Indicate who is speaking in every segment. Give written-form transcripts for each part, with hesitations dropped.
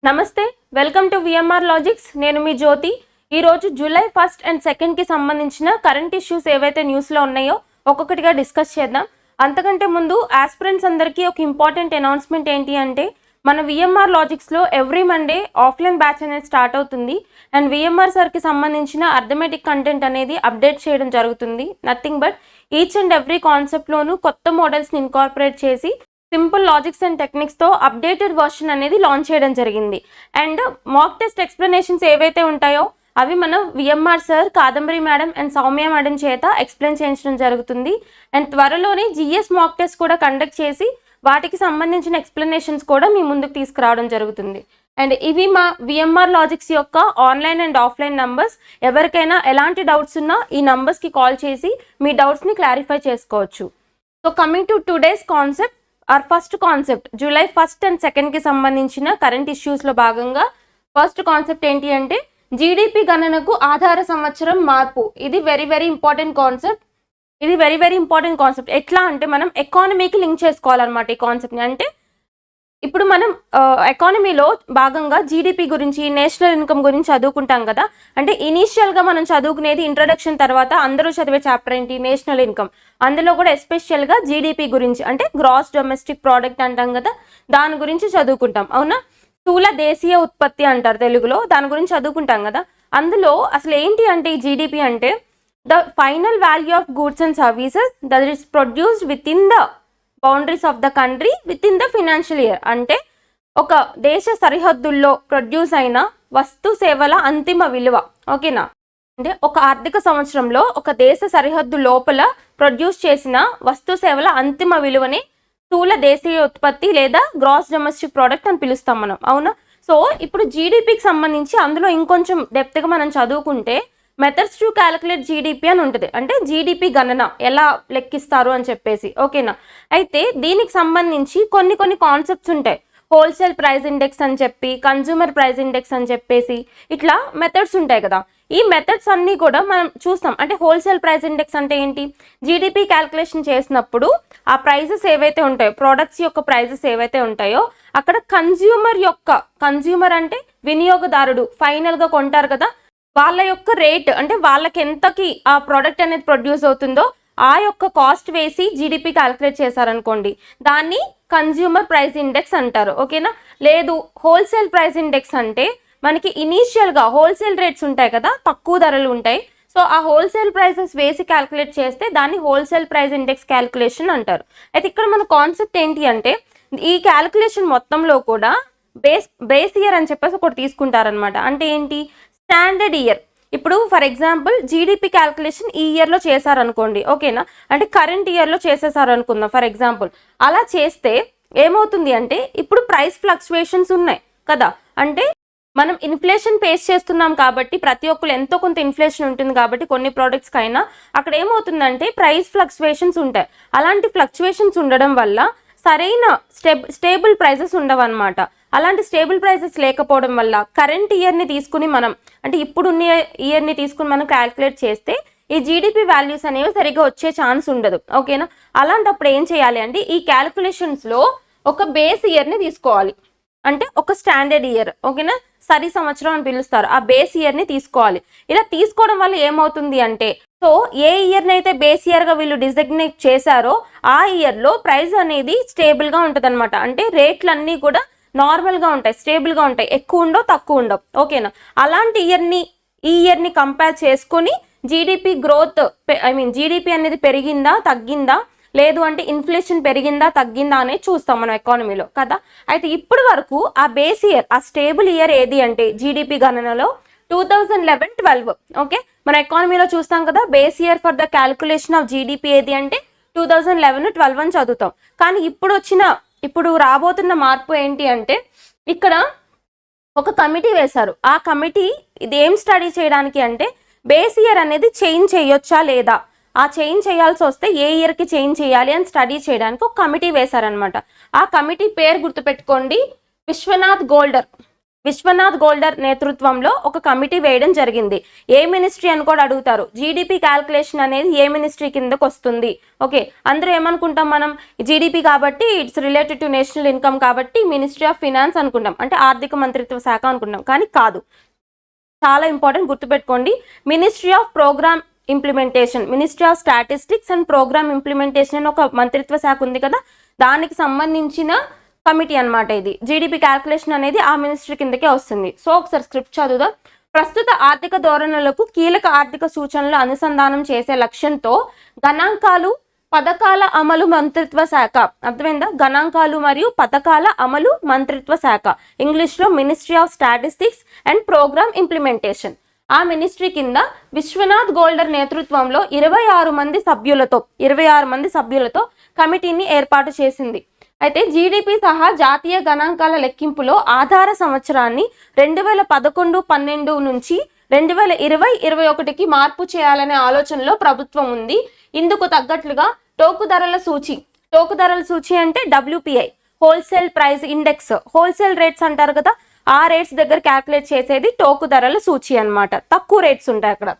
Speaker 1: నమస్తే, welcome to VMR logics. నేను మీ జ్యోతి. ఈరోజు జూలై 1 అండ్ 2కి సంబంధించిన కరెంట్ ఇష్యూస్ ఏవైతే న్యూస్లో ఉన్నాయో ఒక్కొక్కటిగా డిస్కస్ చేద్దాం. అంతకంటే ముందు ఆస్పిరెంట్స్ అందరికీ ఒక ఇంపార్టెంట్ అనౌన్స్మెంట్ ఏంటి అంటే, మన విఎంఆర్ లాజిక్స్లో ఎవ్రీ మండే ఆఫ్లైన్ బ్యాచ్ అనేది స్టార్ట్ అవుతుంది. అండ్ విఎంఆర్ సార్కి సంబంధించిన అర్థమెటిక్ కంటెంట్ అనేది అప్డేట్ చేయడం జరుగుతుంది. Nothing but each and every కాన్సెప్ట్లోనూ కొత్త మోడల్స్ని ఇన్కార్పొరేట్ చేసి సింపుల్ లాజిక్స్ అండ్ టెక్నిక్స్తో అప్డేటెడ్ వర్షన్ అనేది లాంచ్ చేయడం జరిగింది. అండ్ మాక్ టెస్ట్ ఎక్స్ప్లెనేషన్స్ ఏవైతే ఉంటాయో అవి మనం VMR sir, Kadambari madam and Soumya madam చేత ఎక్స్ప్లెయిన్ చేయించడం జరుగుతుంది. అండ్ త్వరలోనే జిఎస్ మాక్ టెస్ట్ కూడా కండక్ట్ చేసి వాటికి సంబంధించిన ఎక్స్ప్లెనేషన్స్ కూడా మీ ముందుకు తీసుకురావడం జరుగుతుంది. అండ్ ఇవి మా విఎంఆర్ లాజిక్స్ యొక్క ఆన్లైన్ అండ్ ఆఫ్లైన్ నంబర్స్. ఎవరికైనా ఎలాంటి డౌట్స్ ఉన్నా ఈ నంబర్స్కి కాల్ చేసి మీ డౌట్స్ని క్లారిఫై చేసుకోవచ్చు. So coming to today's concept, or first concept, July 1 and 2కి సంబంధించిన కరెంట్ ఇష్యూస్లో భాగంగా ఫస్ట్ కాన్సెప్ట్ ఏంటి అంటే జీడిపి గణనకు ఆధార సంవత్సరం మార్పు. ఇది వెరీ వెరీ ఇంపార్టెంట్ కాన్సెప్ట్. ఎట్లా అంటే మనం ఎకానమీకి లింక్ చేసుకోవాలన్నమాట ఈ కాన్సెప్ట్ని. అంటే ఇప్పుడు మనం ఎకానమీలో భాగంగా జీడిపి గురించి, నేషనల్ ఇన్కమ్ గురించి చదువుకుంటాం కదా. అంటే ఇనీషియల్గా మనం చదువుకునేది ఇంట్రడక్షన్, తర్వాత అందరూ చదివే చాప్టర్ ఏంటి, నేషనల్ ఇన్కమ్. అందులో కూడా ఎస్పెషల్గా జీడిపి గురించి, అంటే గ్రాస్ డొమెస్టిక్ ప్రోడక్ట్ అంటాం కదా, దాని గురించి చదువుకుంటాం. అవునా, స్థూల దేశీయ ఉత్పత్తి అంటారు తెలుగులో. దాని గురించి చదువుకుంటాం కదా. అందులో అసలు ఏంటి అంటే ఈ జీడిపి అంటే the final value of goods and services that is produced with in the boundaries of the country with in the financial year. అంటే ఒక దేశ సరిహద్దుల్లో ప్రొడ్యూస్ అయిన వస్తు సేవల అంతిమ విలువ. ఓకేనా, అంటే ఒక ఆర్థిక సంవత్సరంలో ఒక దేశ సరిహద్దు లోపల ప్రొడ్యూస్ చేసిన వస్తు సేవల అంతిమ విలువని స్థూల దేశీయ ఉత్పత్తి లేదా గ్రాస్ డొమెస్టిక్ ప్రోడక్ట్ అని పిలుస్తాం మనం. అవునా, సో ఇప్పుడు జీడిపికి సంబంధించి అందులో ఇంకొంచెం డెప్త్గా మనం చదువుకుంటే మెథడ్స్ టు క్యాలిక్యులేట్ జీడిపి అని ఉంటుంది. అంటే జీడిపి గణన ఎలా లెక్కిస్తారు అని చెప్పేసి. ఓకేనా, అయితే దీనికి సంబంధించి కొన్ని కాన్సెప్ట్స్ ఉంటాయి. హోల్సేల్ ప్రైస్ ఇండెక్స్ అని చెప్పి, కన్జ్యూమర్ ప్రైస్ ఇండెక్స్ అని చెప్పేసి ఇట్లా మెథడ్స్ ఉంటాయి కదా. ఈ మెథడ్స్ అన్నీ కూడా మనం చూస్తాం. అంటే హోల్సేల్ ప్రైస్ ఇండెక్స్ అంటే ఏంటి, జీడిపి క్యాలిక్యులేషన్ చేసినప్పుడు ఆ ప్రైజెస్ ఏవైతే ఉంటాయో, ప్రోడక్ట్స్ యొక్క ప్రైజెస్ ఏవైతే ఉంటాయో అక్కడ కన్జ్యూమర్ అంటే వినియోగదారుడు ఫైనల్గా కొంటారు కదా, వాళ్ళ యొక్క రేట్, అంటే వాళ్ళకి ఎంతకి ఆ ప్రోడక్ట్ అనేది ప్రొడ్యూస్ అవుతుందో ఆ యొక్క కాస్ట్ వేసి జీడిపి క్యాలిక్యులేట్ చేశారనుకోండి, దాన్ని కన్జ్యూమర్ ప్రైస్ ఇండెక్స్ అంటారు. ఓకేనా, లేదు హోల్సేల్ ప్రైస్ ఇండెక్స్ అంటే మనకి ఇనీషియల్గా హోల్సేల్ రేట్స్ ఉంటాయి కదా, తక్కువ ధరలు ఉంటాయి. సో ఆ హోల్సేల్ ప్రైసెస్ వేసి క్యాలిక్యులేట్ చేస్తే దాన్ని హోల్సేల్ ప్రైస్ ఇండెక్స్ క్యాలిక్యులేషన్ అంటారు. అయితే ఇక్కడ మన కాన్సెప్ట్ ఏంటి అంటే ఈ క్యాలిక్యులేషన్ మొత్తంలో కూడా బేస్ ఇయర్ అని చెప్పేసి ఒకటి తీసుకుంటారనమాట. అంటే ఏంటి, స్టాండర్డ్ ఇయర్. ఇప్పుడు ఫర్ ఎగ్జాంపుల్ జీడిపి క్యాలిక్యులేషన్ ఈ ఇయర్లో చేశారనుకోండి. ఓకేనా, అంటే కరెంట్ ఇయర్లో చేసేసారు అనుకుందాం ఫర్ ఎగ్జాంపుల్. అలా చేస్తే ఏమవుతుంది అంటే ఇప్పుడు ప్రైస్ ఫ్లక్చువేషన్స్ ఉన్నాయి కదా. అంటే మనం ఇన్ఫ్లేషన్ ఫేస్ చేస్తున్నాం కాబట్టి ప్రతి ఒక్కరు ఎంతో కొంత ఇన్ఫ్లేషన్ ఉంటుంది కాబట్టి కొన్ని ప్రోడక్ట్స్కి అయినా అక్కడ ఏమవుతుందంటే ప్రైస్ ఫ్లక్చువేషన్స్ ఉంటాయి. అలాంటి ఫ్లక్చువేషన్స్ ఉండడం వల్ల సరైన స్టేబుల్ ప్రైసెస్ ఉండవు అనమాట. అలాంటి స్టేబుల్ ప్రైసెస్ లేకపోవడం వల్ల కరెంట్ ఇయర్ని తీసుకుని మనం, అంటే ఇప్పుడున్న ఇయర్ని తీసుకుని మనం క్యాలిక్యులేట్ చేస్తే ఈ జీడిపి వాల్యూస్ అనేవి సరిగ్గా వచ్చే ఛాన్స్ ఉండదు. ఓకేనా, అలాంటప్పుడు ఏం చేయాలి అంటే ఈ క్యాలిక్యులేషన్స్లో ఒక బేస్ ఇయర్ని తీసుకోవాలి. అంటే ఒక స్టాండర్డ్ ఇయర్, ఓకేనా, సరి సంవత్సరం అని పిలుస్తారు. ఆ బేస్ ఇయర్ని తీసుకోవాలి. ఇలా తీసుకోవడం వల్ల ఏమవుతుంది అంటే, సో ఏ ఇయర్ని అయితే బేస్ ఇయర్గా వీళ్ళు డిజగ్నేట్ చేశారో ఆ ఇయర్లో ప్రైస్ అనేది స్టేబుల్గా ఉంటుంది అనమాట. అంటే రేట్లన్నీ కూడా నార్మల్గా ఉంటాయి, స్టేబుల్గా ఉంటాయి, ఎక్కువ ఉండవు తక్కువ ఉండవు. ఓకేనా, అలాంటి ఈ ఇయర్ని కంపేర్ చేసుకొని జీడిపి గ్రోత్, జీడిపి అనేది పెరిగిందా తగ్గిందా, లేదు అంటే ఇన్ఫ్లేషన్ పెరిగిందా తగ్గిందా అనేది చూస్తాం మనం ఎకానమీలో కదా. అయితే ఇప్పటి వరకు ఆ బేస్ ఇయర్, ఆ స్టేబుల్ ఇయర్ ఏది అంటే జీడిపి గణనలో 2011-12. ఓకే, మన ఎకానమీలో చూస్తాం కదా base year for the calculation of GDP ఏది అంటే 2011-12 అని చదువుతాం. కానీ ఇప్పుడు రాబోతున్న మార్పు ఏంటి అంటే ఇక్కడ ఒక కమిటీ వేశారు. ఆ కమిటీ ఇది ఏం స్టడీ చేయడానికి అంటే బేస్ ఇయర్ అనేది చేంజ్ చేయొచ్చా లేదా, ఆ చేంజ్ చేయాల్సి వస్తే ఏ ఇయర్కి చేంజ్ చేయాలి అని స్టడీ చేయడానికి ఒక కమిటీ వేశారనమాట. ఆ కమిటీ పేరు గుర్తుపెట్టుకోండి, విశ్వనాథ్ గోల్డర్. విశ్వనాథ్ గోల్డర్ నేతృత్వంలో ఒక కమిటీ వేయడం జరిగింది. ఏ మినిస్ట్రీ అని కూడా అడుగుతారు. జీడిపి క్యాల్కులేషన్ అనేది ఏ మినిస్ట్రీ కిందకు వస్తుంది? ఓకే, అందరూ ఏమనుకుంటాం మనం, జీడిపి కాబట్టి it's related to national income కాబట్టి మినిస్ట్రీ ఆఫ్ ఫినాన్స్ అనుకుంటాం, అంటే ఆర్థిక మంత్రిత్వ శాఖ అనుకుంటాం. కానీ కాదు, చాలా ఇంపార్టెంట్, గుర్తుపెట్టుకోండి. Ministry of Programme Implementation, Ministry of statistics and programme Implementation అని ఒక మంత్రిత్వ శాఖ ఉంది కదా, దానికి సంబంధించిన కమిటీ అన్నమాట ఇది. జీడిపి క్యాల్కులేషన్ అనేది ఆ మినిస్ట్రీ కిందకే వస్తుంది. సో ఒకసారి స్క్రిప్ట్ చదువుదాం. ప్రస్తుత ఆర్థిక ధోరణులకు కీలక ఆర్థిక సూచనలు అనుసంధానం చేసే లక్ష్యంతో గణాంకాలు పథకాల అమలు మంత్రిత్వ శాఖ, అర్థమైందా? గణాంకాలు మరియు పథకాల అమలు మంత్రిత్వ శాఖ, ఇంగ్లీష్లో Ministry of statistics and programme Implementation. ఆ మినిస్ట్రీ కింద విశ్వనాథ్ గోల్డర్ నేతృత్వంలో 26 మంది సభ్యులతో కమిటీని ఏర్పాటు చేసింది. అయితే జీడిపి సహా జాతీయ గణాంకాల లెక్కింపులో ఆధార సంవత్సరాన్ని 2011-12 నుంచి 2020-21కి మార్పు చేయాలనే ఆలోచనలో ప్రభుత్వం ఉంది. ఇందుకు తగ్గట్లుగా టోకు ధరల సూచి అంటే WPI, wholesale price index, wholesale rates అంటారు కదా, ఆ రేట్స్ దగ్గర క్యాల్కులేట్ చేసేది టోకు ధరల సూచి అన్నమాట. తక్కువ రేట్స్ ఉంటాయి అక్కడ.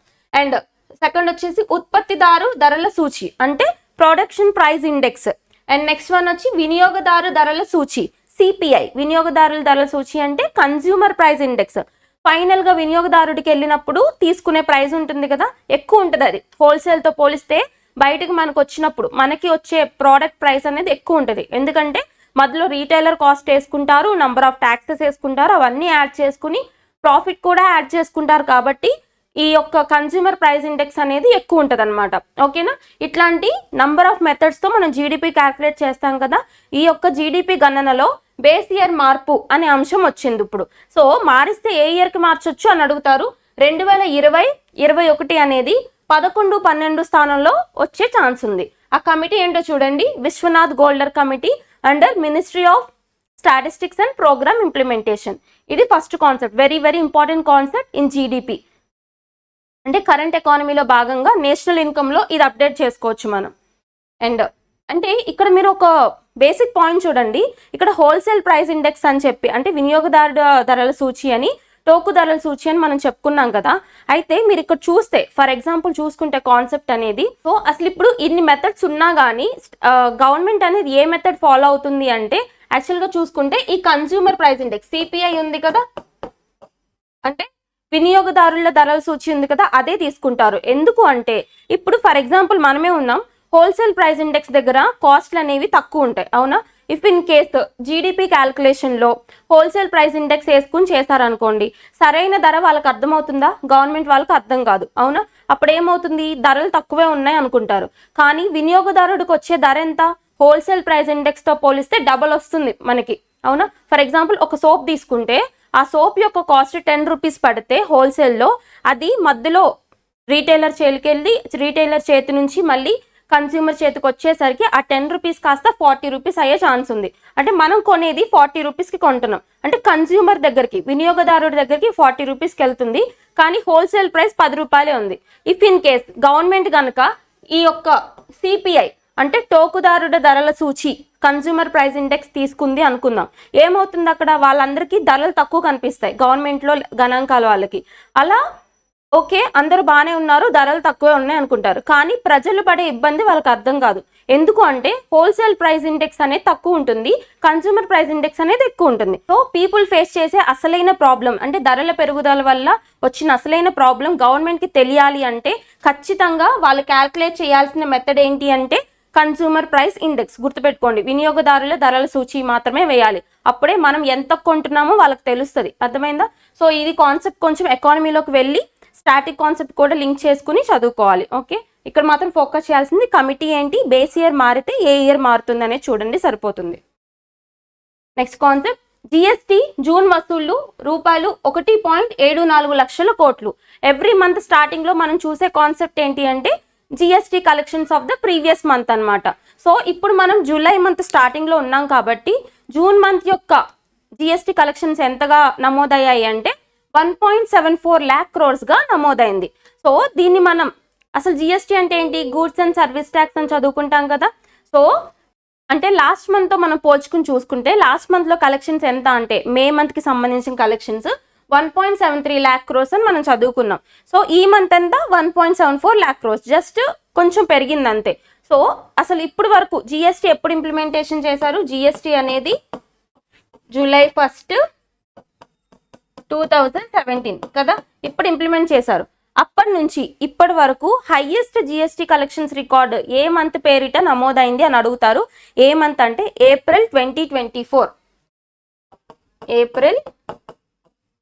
Speaker 1: అండ్ సెకండ్ వచ్చేసి ఉత్పత్తిదారు ధరల సూచి అంటే production price index. And next one వచ్చి వినియోగదారు ధరల సూచి, CPI, వినియోగదారుల ధరల సూచి అంటే కన్స్యూమర్ ప్రైస్ ఇండెక్స్. ఫైనల్ గా వినియోగదారుడికి వెళ్ళినప్పుడు తీసుకునే ప్రైస్ ఉంటుంది కదా, ఎక్కువ ఉంటుంది అది హోల్సేల్ తో పోలిస్తే. బయటకు మనకు వచ్చినప్పుడు మనకి వచ్చే ప్రోడక్ట్ ప్రైస్ అనేది ఎక్కువ ఉంటుంది, ఎందుకంటే మధ్యలో రీటైలర్ కాస్ట్ వేసుకుంటారు, నంబర్ ఆఫ్ ట్యాక్సెస్ వేసుకుంటారు, అవన్నీ యాడ్ చేసుకుని ప్రాఫిట్ కూడా యాడ్ చేసుకుంటారు. కాబట్టి ఈ యొక్క కన్స్యూమర్ ప్రైస్ ఇండెక్స్ అనేది ఎక్కువ ఉంటుంది అనమాట. ఓకేనా? ఇట్లాంటి నంబర్ ఆఫ్ మెథడ్స్ తో మనం జీడిపి క్యాల్కులేట్ చేస్తాం కదా. ఈ యొక్క జీడిపి గణనలో బేస్ ఇయర్ మార్పు అనే అంశం వచ్చింది. ఇప్పుడు సో మారిస్తే ఏ ఇయర్ కి మార్చొచ్చు అని అడుగుతారు. 2020-21 అనేది 11-12 స్థానంలో వచ్చే ఛాన్స్ ఉంది. ఆ కమిటీ ఏంటో చూడండి, Vishwanath Goldar committee under ministry of statistics and programme implementation. ఇది first concept, very very important concept in GDP. అంటే కరెంట్ ఎకానమీలో భాగంగా నేషనల్ ఇన్కమ్లో ఇది అప్డేట్ చేసుకోవచ్చు మనం. అండ్ అంటే ఇక్కడ మీరు ఒక బేసిక్ పాయింట్ చూడండి, ఇక్కడ హోల్సేల్ ప్రైస్ ఇండెక్స్ అని చెప్పి అంటే వినియోగదారు ధరల సూచి అని, టోకు ధరల సూచి అని మనం చెప్పుకున్నాం కదా. అయితే మీరు ఇక్కడ చూస్తే ఫర్ ఎగ్జాంపుల్ చూసుకుంటే కాన్సెప్ట్ అనేది, సో అసలు ఇప్పుడు ఇన్ని మెథడ్స్ ఉన్నా కానీ గవర్నమెంట్ అనేది ఏ మెథడ్ ఫాలో అవుతుంది అంటే, యాక్చువల్గా చూసుకుంటే ఈ కన్స్యూమర్ ప్రైస్ ఇండెక్స్ CPI ఉంది కదా, అంటే వినియోగదారుల ధరల సూచి ఉంది కదా, అదే తీసుకుంటారు. ఎందుకు అంటే ఇప్పుడు ఫర్ ఎగ్జాంపుల్ మనమే ఉన్నాం, హోల్సేల్ ప్రైస్ ఇండెక్స్ దగ్గర కాస్ట్లు అనేవి తక్కువ ఉంటాయి, అవునా? ఇఫ్ ఇన్ కేస్ జీడిపి క్యాల్కులేషన్లో హోల్సేల్ ప్రైస్ ఇండెక్స్ వేసుకుని చేశారనుకోండి, సరైన ధర వాళ్ళకి అర్థమవుతుందా? గవర్నమెంట్ వాళ్ళకి అర్థం కాదు, అవునా? అప్పుడు ఏమవుతుంది, ధరలు తక్కువే ఉన్నాయి అనుకుంటారు. కానీ వినియోగదారుడికి వచ్చే ధర ఎంత? హోల్సేల్ ప్రైస్ ఇండెక్స్తో పోలిస్తే డబల్ వస్తుంది మనకి, అవునా? ఫర్ ఎగ్జాంపుల్ ఒక సోప్ తీసుకుంటే ఆ సోప్ యొక్క కాస్ట్ 10 రూపీస్ పడితే హోల్సేల్లో, అది మధ్యలో రీటైలర్ చేతి నుంచి మళ్ళీ కన్స్యూమర్ చేతికి వచ్చేసరికి ఆ 10 రూపీస్ కాస్త 40 రూపీస్ అయ్యే ఛాన్స్ ఉంది. అంటే మనం కొనేది 40 రూపీస్కి కొంటున్నాం, అంటే కన్స్యూమర్ దగ్గరికి వినియోగదారుడి దగ్గరికి 40 రూపీస్కి వెళ్తుంది, కానీ హోల్సేల్ ప్రైస్ 10 రూపాయలే ఉంది. ఇఫ్ ఇన్ కేస్ గవర్నమెంట్ కనుక ఈ యొక్క CPI అంటే టోకుదారుడ ధరల సూచి కన్స్యూమర్ ప్రైస్ ఇండెక్స్ తీసుకుంది అనుకుందాం, ఏమవుతుంది అక్కడ వాళ్ళందరికీ ధరలు తక్కువ కనిపిస్తాయి గవర్నమెంట్లో గణాంకాల వాళ్ళకి. అలా ఓకే అందరూ బాగానే ఉన్నారు, ధరలు తక్కువే ఉన్నాయి అనుకుంటారు, కానీ ప్రజలు పడే ఇబ్బంది వాళ్ళకి అర్థం కాదు. ఎందుకు అంటే హోల్సేల్ ప్రైస్ ఇండెక్స్ అనేది తక్కువ ఉంటుంది, కన్స్యూమర్ ప్రైస్ ఇండెక్స్ అనేది ఎక్కువ ఉంటుంది. సో పీపుల్ ఫేస్ చేసే అసలైన ప్రాబ్లం అంటే ధరల పెరుగుదల వల్ల వచ్చిన అసలైన ప్రాబ్లం గవర్నమెంట్కి తెలియాలి అంటే ఖచ్చితంగా వాళ్ళు క్యాల్కులేట్ చేయాల్సిన మెథడ్ ఏంటి అంటే కన్స్యూమర్ ప్రైస్ ఇండెక్స్. గుర్తుపెట్టుకోండి, వినియోగదారుల ధరల సూచి మాత్రమే వేయాలి, అప్పుడే మనం ఎంత కొంటున్నామో వాళ్ళకి తెలుస్తుంది. అర్థమైందా? సో ఇది కాన్సెప్ట్ కొంచెం ఎకానమీలోకి వెళ్ళి స్టాటిక్ కాన్సెప్ట్ కూడా లింక్ చేసుకుని చదువుకోవాలి. ఓకే, ఇక్కడ మాత్రం ఫోకస్ చేయాల్సింది కమిటీ ఏంటి, బేస్ ఇయర్ మారితే ఏ ఇయర్ మారుతుంది అనేది చూడండి సరిపోతుంది. నెక్స్ట్ కాన్సెప్ట్, GST జూన్ వసూళ్లు రూపాయలు 1.74 లక్షల కోట్లు. ఎవ్రీ మంత్ స్టార్టింగ్ లో మనం చూసే కాన్సెప్ట్ ఏంటి అంటే GST collections of the previous month అన్నమాట. సో ఇప్పుడు మనం జూలై మంత్ స్టార్టింగ్ లో ఉన్నాం కాబట్టి జూన్ మంత్ యొక్క GST కలెక్షన్స్ ఎంతగా నమోదయ్యాయి అంటే 1.74 lakh crores గా నమోదైంది. సో దీన్ని మనం అసలు GST అంటే ఏంటి, గూడ్స్ అండ్ సర్వీస్ ట్యాక్స్ అని చదువుకుంటాం కదా. సో అంటే లాస్ట్ మంత్తో మనం పోల్చుకుని చూసుకుంటే లాస్ట్ మంత్లో కలెక్షన్స్ ఎంత అంటే మే మంత్కి సంబంధించిన కలెక్షన్స్ 1.73 lakh crores అని మనం చదువుకున్నాం. సో ఈ మంత్ ఎంత 1.74 lakh crores, జస్ట్ కొంచెం పెరిగింది అంతే. సో అసలు ఇప్పుడు వరకు జిఎస్టీ ఎప్పుడు ఇంప్లిమెంటేషన్ చేశారు? జిఎస్టీ అనేది జూలై 1, 2017 కదా ఇప్పుడు ఇంప్లిమెంట్ చేశారు. అప్పటి నుంచి ఇప్పటి వరకు హైయెస్ట్ జిఎస్టీ కలెక్షన్స్ రికార్డ్ ఏ మంత్ పేరిట నమోదైంది అని అడుగుతారు. ఏ మంత్ అంటే ఏప్రిల్ 2024. ఏప్రిల్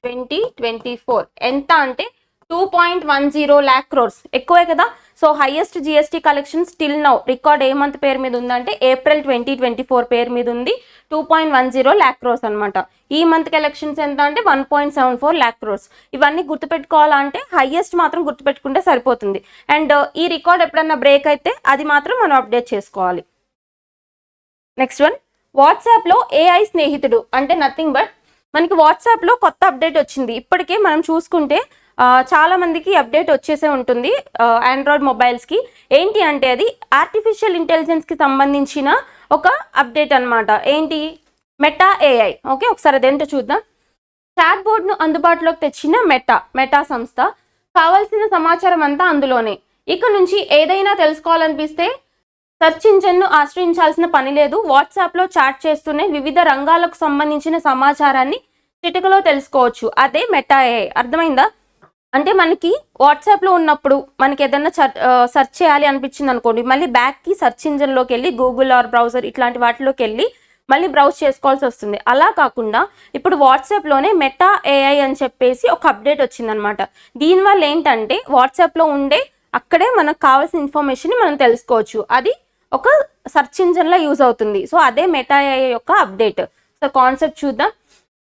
Speaker 1: 2024 ఎంత అంటే 2.10 lakh crores, ఎక్కువే కదా. So highest GST collections till now record ఏ మంత్ పేరు మీద ఉందంటే ఏప్రిల్ 2024 పేరు మీద ఉంది. 2.10 lakh crores అనమాట. ఈ మంత్ కలెక్షన్స్ ఎంత అంటే 1.74 lakh crores. ఇవన్నీ గుర్తుపెట్టుకోవాలంటే హైయెస్ట్ మాత్రం గుర్తుపెట్టుకుంటే సరిపోతుంది. అండ్ ఈ రికార్డ్ ఎప్పుడన్నా బ్రేక్ అయితే అది మాత్రం మనం అప్డేట్ చేసుకోవాలి. నెక్స్ట్ వన్, వాట్సాప్లో ఏఐ స్నేహితుడు అంటే నథింగ్ బట్ మనకి వాట్సాప్లో కొత్త అప్డేట్ వచ్చింది. ఇప్పటికే మనం చూసుకుంటే చాలా మందికి అప్డేట్ వచ్చేసే ఉంటుంది ఆండ్రాయిడ్ మొబైల్స్కి. ఏంటి అంటే అది ఆర్టిఫిషియల్ ఇంటెలిజెన్స్కి సంబంధించిన ఒక అప్డేట్ అనమాట. ఏంటి? Meta AI. ఓకే, ఒకసారి అదేంటో చూద్దాం. చాట్ బోర్డ్ను అందుబాటులోకి తెచ్చిన మెటా సంస్థ. కావాల్సిన సమాచారం అంతా అందులోనే. ఇక నుంచి ఏదైనా తెలుసుకోవాలనిపిస్తే సెర్చ్ ఇంజిన్ను ఆశ్రయించాల్సిన పని లేదు. వాట్సాప్లో చాట్ చేస్తూనే వివిధ రంగాలకు సంబంధించిన సమాచారాన్ని చిటికలో తెలుసుకోవచ్చు. అదే మెటా ఏఐ. అర్థమైందా? అంటే మనకి వాట్సాప్లో ఉన్నప్పుడు మనకి ఏదైనా సెర్చ్ చేయాలి అనిపించింది అనుకోండి, మళ్ళీ బ్యాక్కి సెర్చ్ ఇంజిన్లోకి వెళ్ళి గూగుల్ ఆర్ బ్రౌజర్ ఇట్లాంటి వాటిలోకి వెళ్ళి మళ్ళీ బ్రౌజ్ చేసుకోవాల్సి వస్తుంది. అలా కాకుండా ఇప్పుడు వాట్సాప్లోనే మెటా ఏఐ అని చెప్పేసి ఒక అప్డేట్ వచ్చిందనమాట. దీనివల్ల ఏంటంటే వాట్సాప్లో ఉండే అక్కడే మనకు కావాల్సిన ఇన్ఫర్మేషన్ మనం తెలుసుకోవచ్చు. అది ఒక సెర్చ్ ఇంజిన్లో యూజ్ అవుతుంది. సో అదే మెటా ఏఐ యొక్క అప్డేట్. సో కాన్సెప్ట్ చూద్దాం.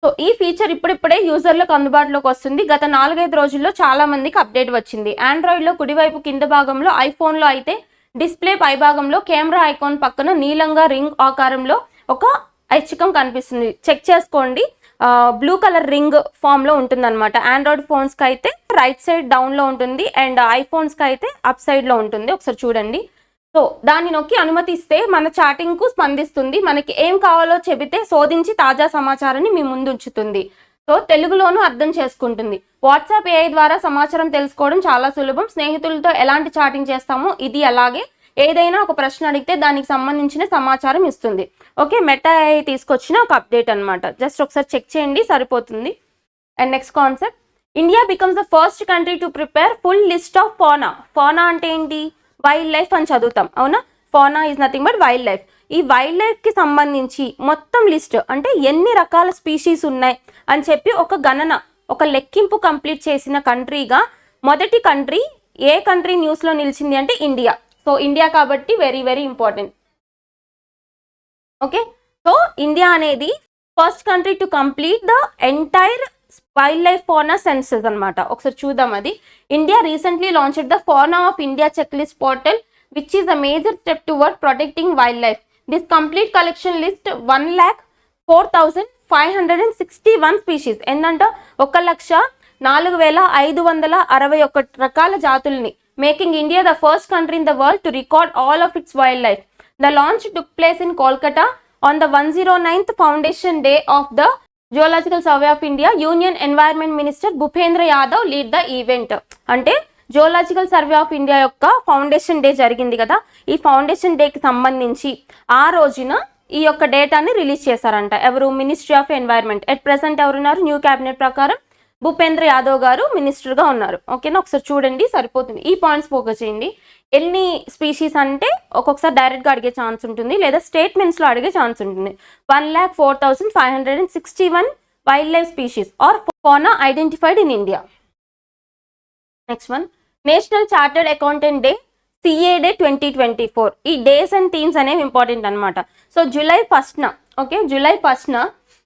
Speaker 1: సో ఈ ఫీచర్ ఇప్పుడిప్పుడే యూజర్లకు అందుబాటులోకి వస్తుంది. గత 4-5 రోజుల్లో చాలా మందికి అప్డేట్ వచ్చింది. ఆండ్రాయిడ్లో కుడివైపు కింద భాగంలో, ఐఫోన్లో అయితే డిస్ప్లే పై భాగంలో కెమెరా ఐకాన్ పక్కన నీలంగా రింగ్ ఆకారంలో ఒక ఐచ్ఛికం కనిపిస్తుంది. చెక్ చేసుకోండి. బ్లూ కలర్ రింగ్ ఫామ్లో ఉంటుంది అనమాట. ఆండ్రాయిడ్ ఫోన్స్కి అయితే రైట్ సైడ్ డౌన్లో ఉంటుంది అండ్ ఐఫోన్స్కి అయితే అప్ సైడ్లో ఉంటుంది. ఒకసారి చూడండి. సో దాన్ని నొక్కి అనుమతిస్తే మన చాటింగ్కు స్పందిస్తుంది. మనకి ఏం కావాలో చెబితే శోధించి తాజా సమాచారాన్ని మీ ముందు ఉంచుతుంది. సో తెలుగులోనూ అర్థం చేసుకుంటుంది. వాట్సాప్ ఏఐ ద్వారా సమాచారం తెలుసుకోవడం చాలా సులభం. స్నేహితులతో ఎలాంటి చాటింగ్ చేస్తామో ఇది అలాగే. ఏదైనా ఒక ప్రశ్న అడిగితే దానికి సంబంధించిన సమాచారం ఇస్తుంది. ఓకే, మెటా ఏఐ తీసుకొచ్చిన ఒక అప్డేట్ అనమాట. జస్ట్ ఒకసారి చెక్ చేయండి, సరిపోతుంది. And next concept, India becomes the first country to prepare full list of fauna. Fauna అంటే ఏంటి? వైల్డ్ లైఫ్ అని చదువుతాం, అవునా? Fauna is nothing but wild life. ఈ వైల్డ్ లైఫ్కి సంబంధించి మొత్తం లిస్ట్ అంటే ఎన్ని రకాల స్పీషీస్ ఉన్నాయి అని చెప్పి ఒక గణన, ఒక లెక్కింపు కంప్లీట్ చేసిన కంట్రీగా మొదటి కంట్రీ ఏ కంట్రీ న్యూస్లో నిలిచింది అంటే ఇండియా. సో ఇండియా కాబట్టి very very important. Okay, so India అనేది first country to complete the entire wildlife fauna census అనమాట. ఒకసారి చూద్దాం అది. India recently launched the fauna of India checklist portal which is a major step toward protecting wildlife. This complete collection list 1,04,561 species. ఏంటంటే 1,04,561 రకాల జాతుల్ని, making India the first country in the world to record all of it's wild life. The launch took place in Kolkata on the 109th foundation day of the Geological Survey of India. Union Environment Minister Bhupendra Yadav lead the event. అంటే geological survey of India యొక్క foundation day జరిగింది కదా, ఈ foundation డేకి సంబంధించి ఆ రోజున ఈ యొక్క డేటాని రిలీజ్ చేశారంట. ఎవరు? Ministry of environment. At present ఎవరున్నారు? న్యూ క్యాబినెట్ ప్రకారం భూపేంద్ర యాదవ్ గారు మినిస్టర్గా ఉన్నారు. ఓకేనా, ఒకసారి చూడండి, సరిపోతుంది. ఈ పాయింట్స్ ఫోకస్ చేయండి. ఎన్ని స్పీషీస్ అంటే ఒక్కొక్కసారి డైరెక్ట్గా అడిగే ఛాన్స్ ఉంటుంది, లేదా స్టేట్మెంట్స్లో అడిగే ఛాన్స్ ఉంటుంది. 1,04,561 wild life species or fauna identified in India. Next one, national chartered accountant day, CA day 2024. ఈ డేస్ అండ్ థీమ్స్ అనేవి ఇంపార్టెంట్ అనమాట. సో జూలై 1న, ఓకే, జూలై 1న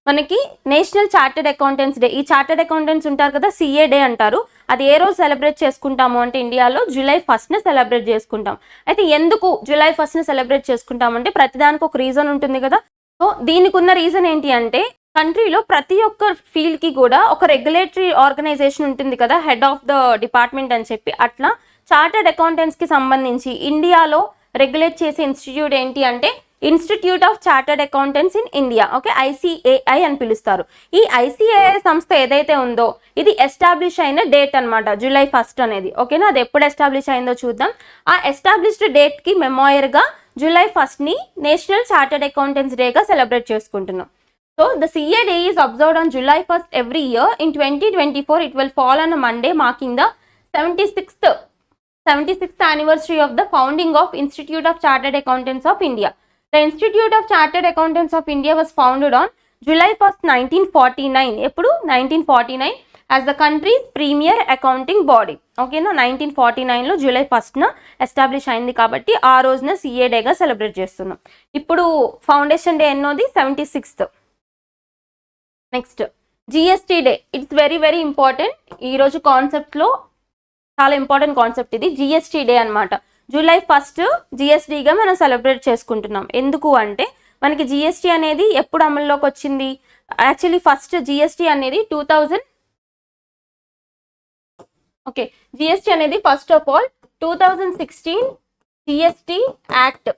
Speaker 1: మనకి నేషనల్ చార్టర్డ్ అకౌంటెంట్స్ డే. ఈ చార్టర్డ్ అకౌంటెంట్స్ ఉంటారు కదా, CA డే అంటారు. అది ఏ రోజు సెలబ్రేట్ చేసుకుంటాము అంటే ఇండియాలో జూలై 1న సెలబ్రేట్ చేసుకుంటాం. అయితే ఎందుకు జూలై 1న సెలబ్రేట్ చేసుకుంటామంటే ప్రతిదానికి ఒక రీజన్ ఉంటుంది కదా. సో దీనికి ఉన్న రీజన్ ఏంటి అంటే కంట్రీలో ప్రతి ఒక్క ఫీల్డ్కి కూడా ఒక రెగ్యులేటరీ ఆర్గనైజేషన్ ఉంటుంది కదా, హెడ్ ఆఫ్ ద డిపార్ట్మెంట్ అని చెప్పి. అట్లా చార్టర్డ్ అకౌంటెంట్స్కి సంబంధించి ఇండియాలో రెగ్యులేట్ చేసే ఇన్స్టిట్యూట్ ఏంటి అంటే institute of chartered accountants in India. Okay, ICAI అని పిలుస్తారు. ఈ ICAI సంస్థ ఏదైతే ఉందో ఇది ఎస్టాబ్లిష్ అయిన డేట్ అనమాట, July 1 అనేది. ఓకేనా, అది ఎప్పుడు ఎస్టాబ్లిష్ అయిందో చూద్దాం. ఆ ఎస్టాబ్లిష్డ్ డేట్కి మెమోయర్గా July 1ని నేషనల్ చార్టర్డ్ అకౌంటెంట్స్ డేగా సెలబ్రేట్ చేసుకుంటున్నాం. So, the CA Day is observed on July 1st every year. In 2024, it will fall on a Monday, marking the 76th anniversary of the founding of Institute of Chartered Accountants of India. The Institute of Chartered Accountants of India was founded on July 1st, 1949. ఎప్పుడు 1949 as the country's premier accounting body. ఓకేనా, 1949లో July 1న establish అయింది కాబట్టి ఆ రోజున CA డేగా celebrate చేస్తున్నాం. ఇప్పుడు foundation day ఎన్నోది, 76th. Next GST day. It's very very important. ఈరోజు కాన్సెప్ట్లో చాలా ఇంపార్టెంట్ కాన్సెప్ట్ ఇది, GST డే అనమాట. July 1st GSTగా మనం సెలబ్రేట్ చేసుకుంటున్నాం. ఎందుకు అంటే మనకి GST అనేది ఎప్పుడు అమల్లోకి వచ్చింది? యాక్చువల్లీ ఫస్ట్ GST అనేది 2000. ఓకే, GST అనేది first of all 2016 GST act.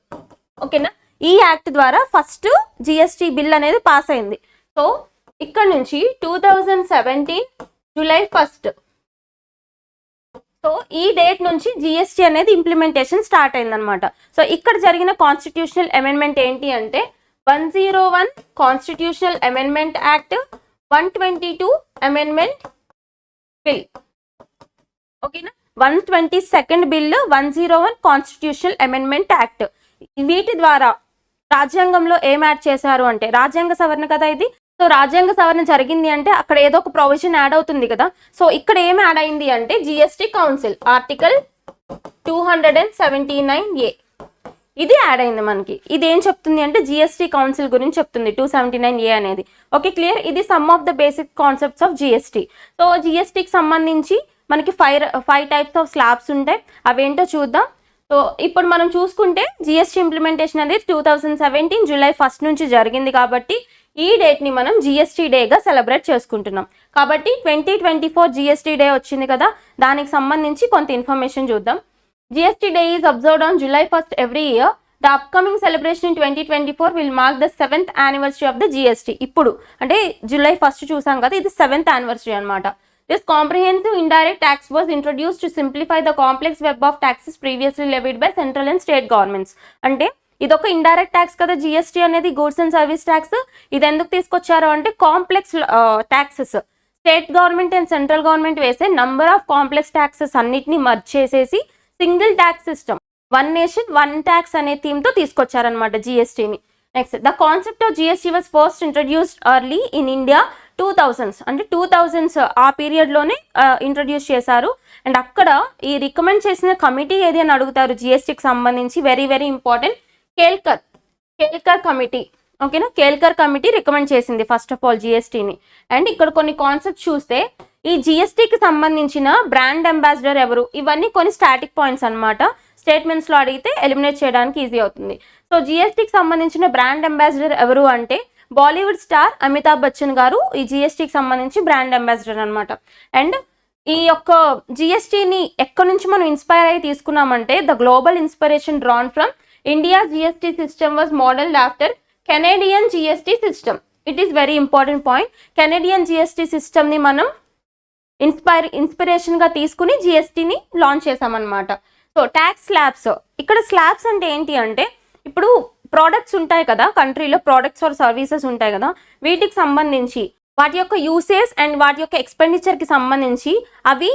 Speaker 1: ఓకేనా, ఈ యాక్ట్ ద్వారా ఫస్ట్ GST బిల్ అనేది పాస్ అయింది. సో ఇక్కడ నుంచి 2017 July 1st, సో ఈ డేట్ నుంచి GST అనేది ఇంప్లిమెంటేషన్ స్టార్ట్ అయిందనమాట. సో ఇక్కడ జరిగిన కాన్స్టిట్యూషనల్ అమెండ్మెంట్ ఏంటి అంటే 101 constitutional amendment act, 122 amendment bill. ఓకేనా, 122nd bill, 101 constitutional amendment act. వీటి ద్వారా రాజ్యాంగంలో ఏం యాడ్ చేశారు అంటే రాజ్యాంగ సవరణ కదా ఇది. సో రాజ్యాంగ సవరణ జరిగింది అంటే అక్కడ ఏదో ఒక ప్రొవిజన్ యాడ్ అవుతుంది కదా. సో ఇక్కడ ఏం యాడ్ అయింది అంటే GST కౌన్సిల్ ఆర్టికల్ 279A ఇది యాడ్ అయింది మనకి. ఇది ఏం చెప్తుంది అంటే GST కౌన్సిల్ గురించి చెప్తుంది 279A అనేది. Okay, clear. ఇది some of the basic concepts of GST. So GSTకి సంబంధించి మనకి ఫైవ్ టైప్స్ ఆఫ్ స్లాబ్స్ ఉంటాయి, అవేంటో చూద్దాం. సో ఇప్పుడు మనం చూసుకుంటే GST ఇంప్లిమెంటేషన్ అనేది 2017 July 1st నుంచి జరిగింది కాబట్టి ఈ డేట్ని మనం GST డేగా సెలబ్రేట్ చేసుకుంటున్నాం. కాబట్టి 2024 GST డే వచ్చింది కదా, దానికి సంబంధించి కొంత ఇన్ఫర్మేషన్ చూద్దాం. GST day is observed on July 1st every year. The upcoming celebration in 2024 will mark the 7th anniversary of the GST. ఇప్పుడు అంటే July 1st చూసాం కదా, ఇది 7th anniversary అనమాట. This comprehensive indirect tax was introduced to simplify the complex web of taxes previously levied by central and state governments. అంటే ఇదొక indirect tax కదా GST అనేది, గూడ్స్ అండ్ సర్వీస్ ట్యాక్స్. ఇది ఎందుకు తీసుకొచ్చారు అంటే complex taxes, state government and central government వేసే number of complex taxes అన్నిటిని మర్జ్ చేసేసి single tax system, one nation one tax అనే థీమ్తో తీసుకొచ్చారనమాట GSTని. Next, the concept of GST was first introduced early in India 2000s, అంటే 2000s ఆ పీరియడ్లోనే introduce చేశారు. అండ్ అక్కడ ఈ రికమెండ్ చేసిన కమిటీ ఏది అని అడుగుతారు GSTకి సంబంధించి, very very important, Kelkar committee. ఓకేనా, కేల్కర్ కమిటీ రికమెండ్ చేసింది ఫస్ట్ ఆఫ్ ఆల్ GSTని. అండ్ ఇక్కడ కొన్ని కాన్సెప్ట్స్ చూస్తే ఈ GSTకి సంబంధించిన బ్రాండ్ అంబాసిడర్ ఎవరు, ఇవన్నీ కొన్ని స్టాటిక్ పాయింట్స్ అనమాట. స్టేట్మెంట్స్లో అడిగితే ఎలిమినేట్ చేయడానికి ఈజీ అవుతుంది. సో GSTకి సంబంధించిన బ్రాండ్ అంబాసిడర్ ఎవరు అంటే బాలీవుడ్ స్టార్ అమితాబ్ బచ్చన్ గారు ఈ GSTకి సంబంధించి బ్రాండ్ అంబాసిడర్ అనమాట. అండ్ ఈ యొక్క GSTని ఎక్కడి నుంచి మనం ఇన్స్పైర్ అయ్యి తీసుకున్నామంటే the global inspiration drawn from India GST system was modelled after Canadian GST system. It is very important point. Canadian GST సిస్టమ్ని మనం ఇన్స్పిరేషన్గా తీసుకుని GSTని లాంచ్ చేసామన్నమాట. సో ట్యాక్స్ స్లాబ్స్, ఇక్కడ స్లాబ్స్ అంటే ఏంటి అంటే ఇప్పుడు ప్రోడక్ట్స్ ఉంటాయి కదా, కంట్రీలో ప్రోడక్ట్స్ ఆర్ సర్వీసెస్ ఉంటాయి కదా, వీటికి సంబంధించి వాటి యొక్క యూసేజ్ అండ్ వాటి యొక్క ఎక్స్పెండిచర్కి సంబంధించి అవి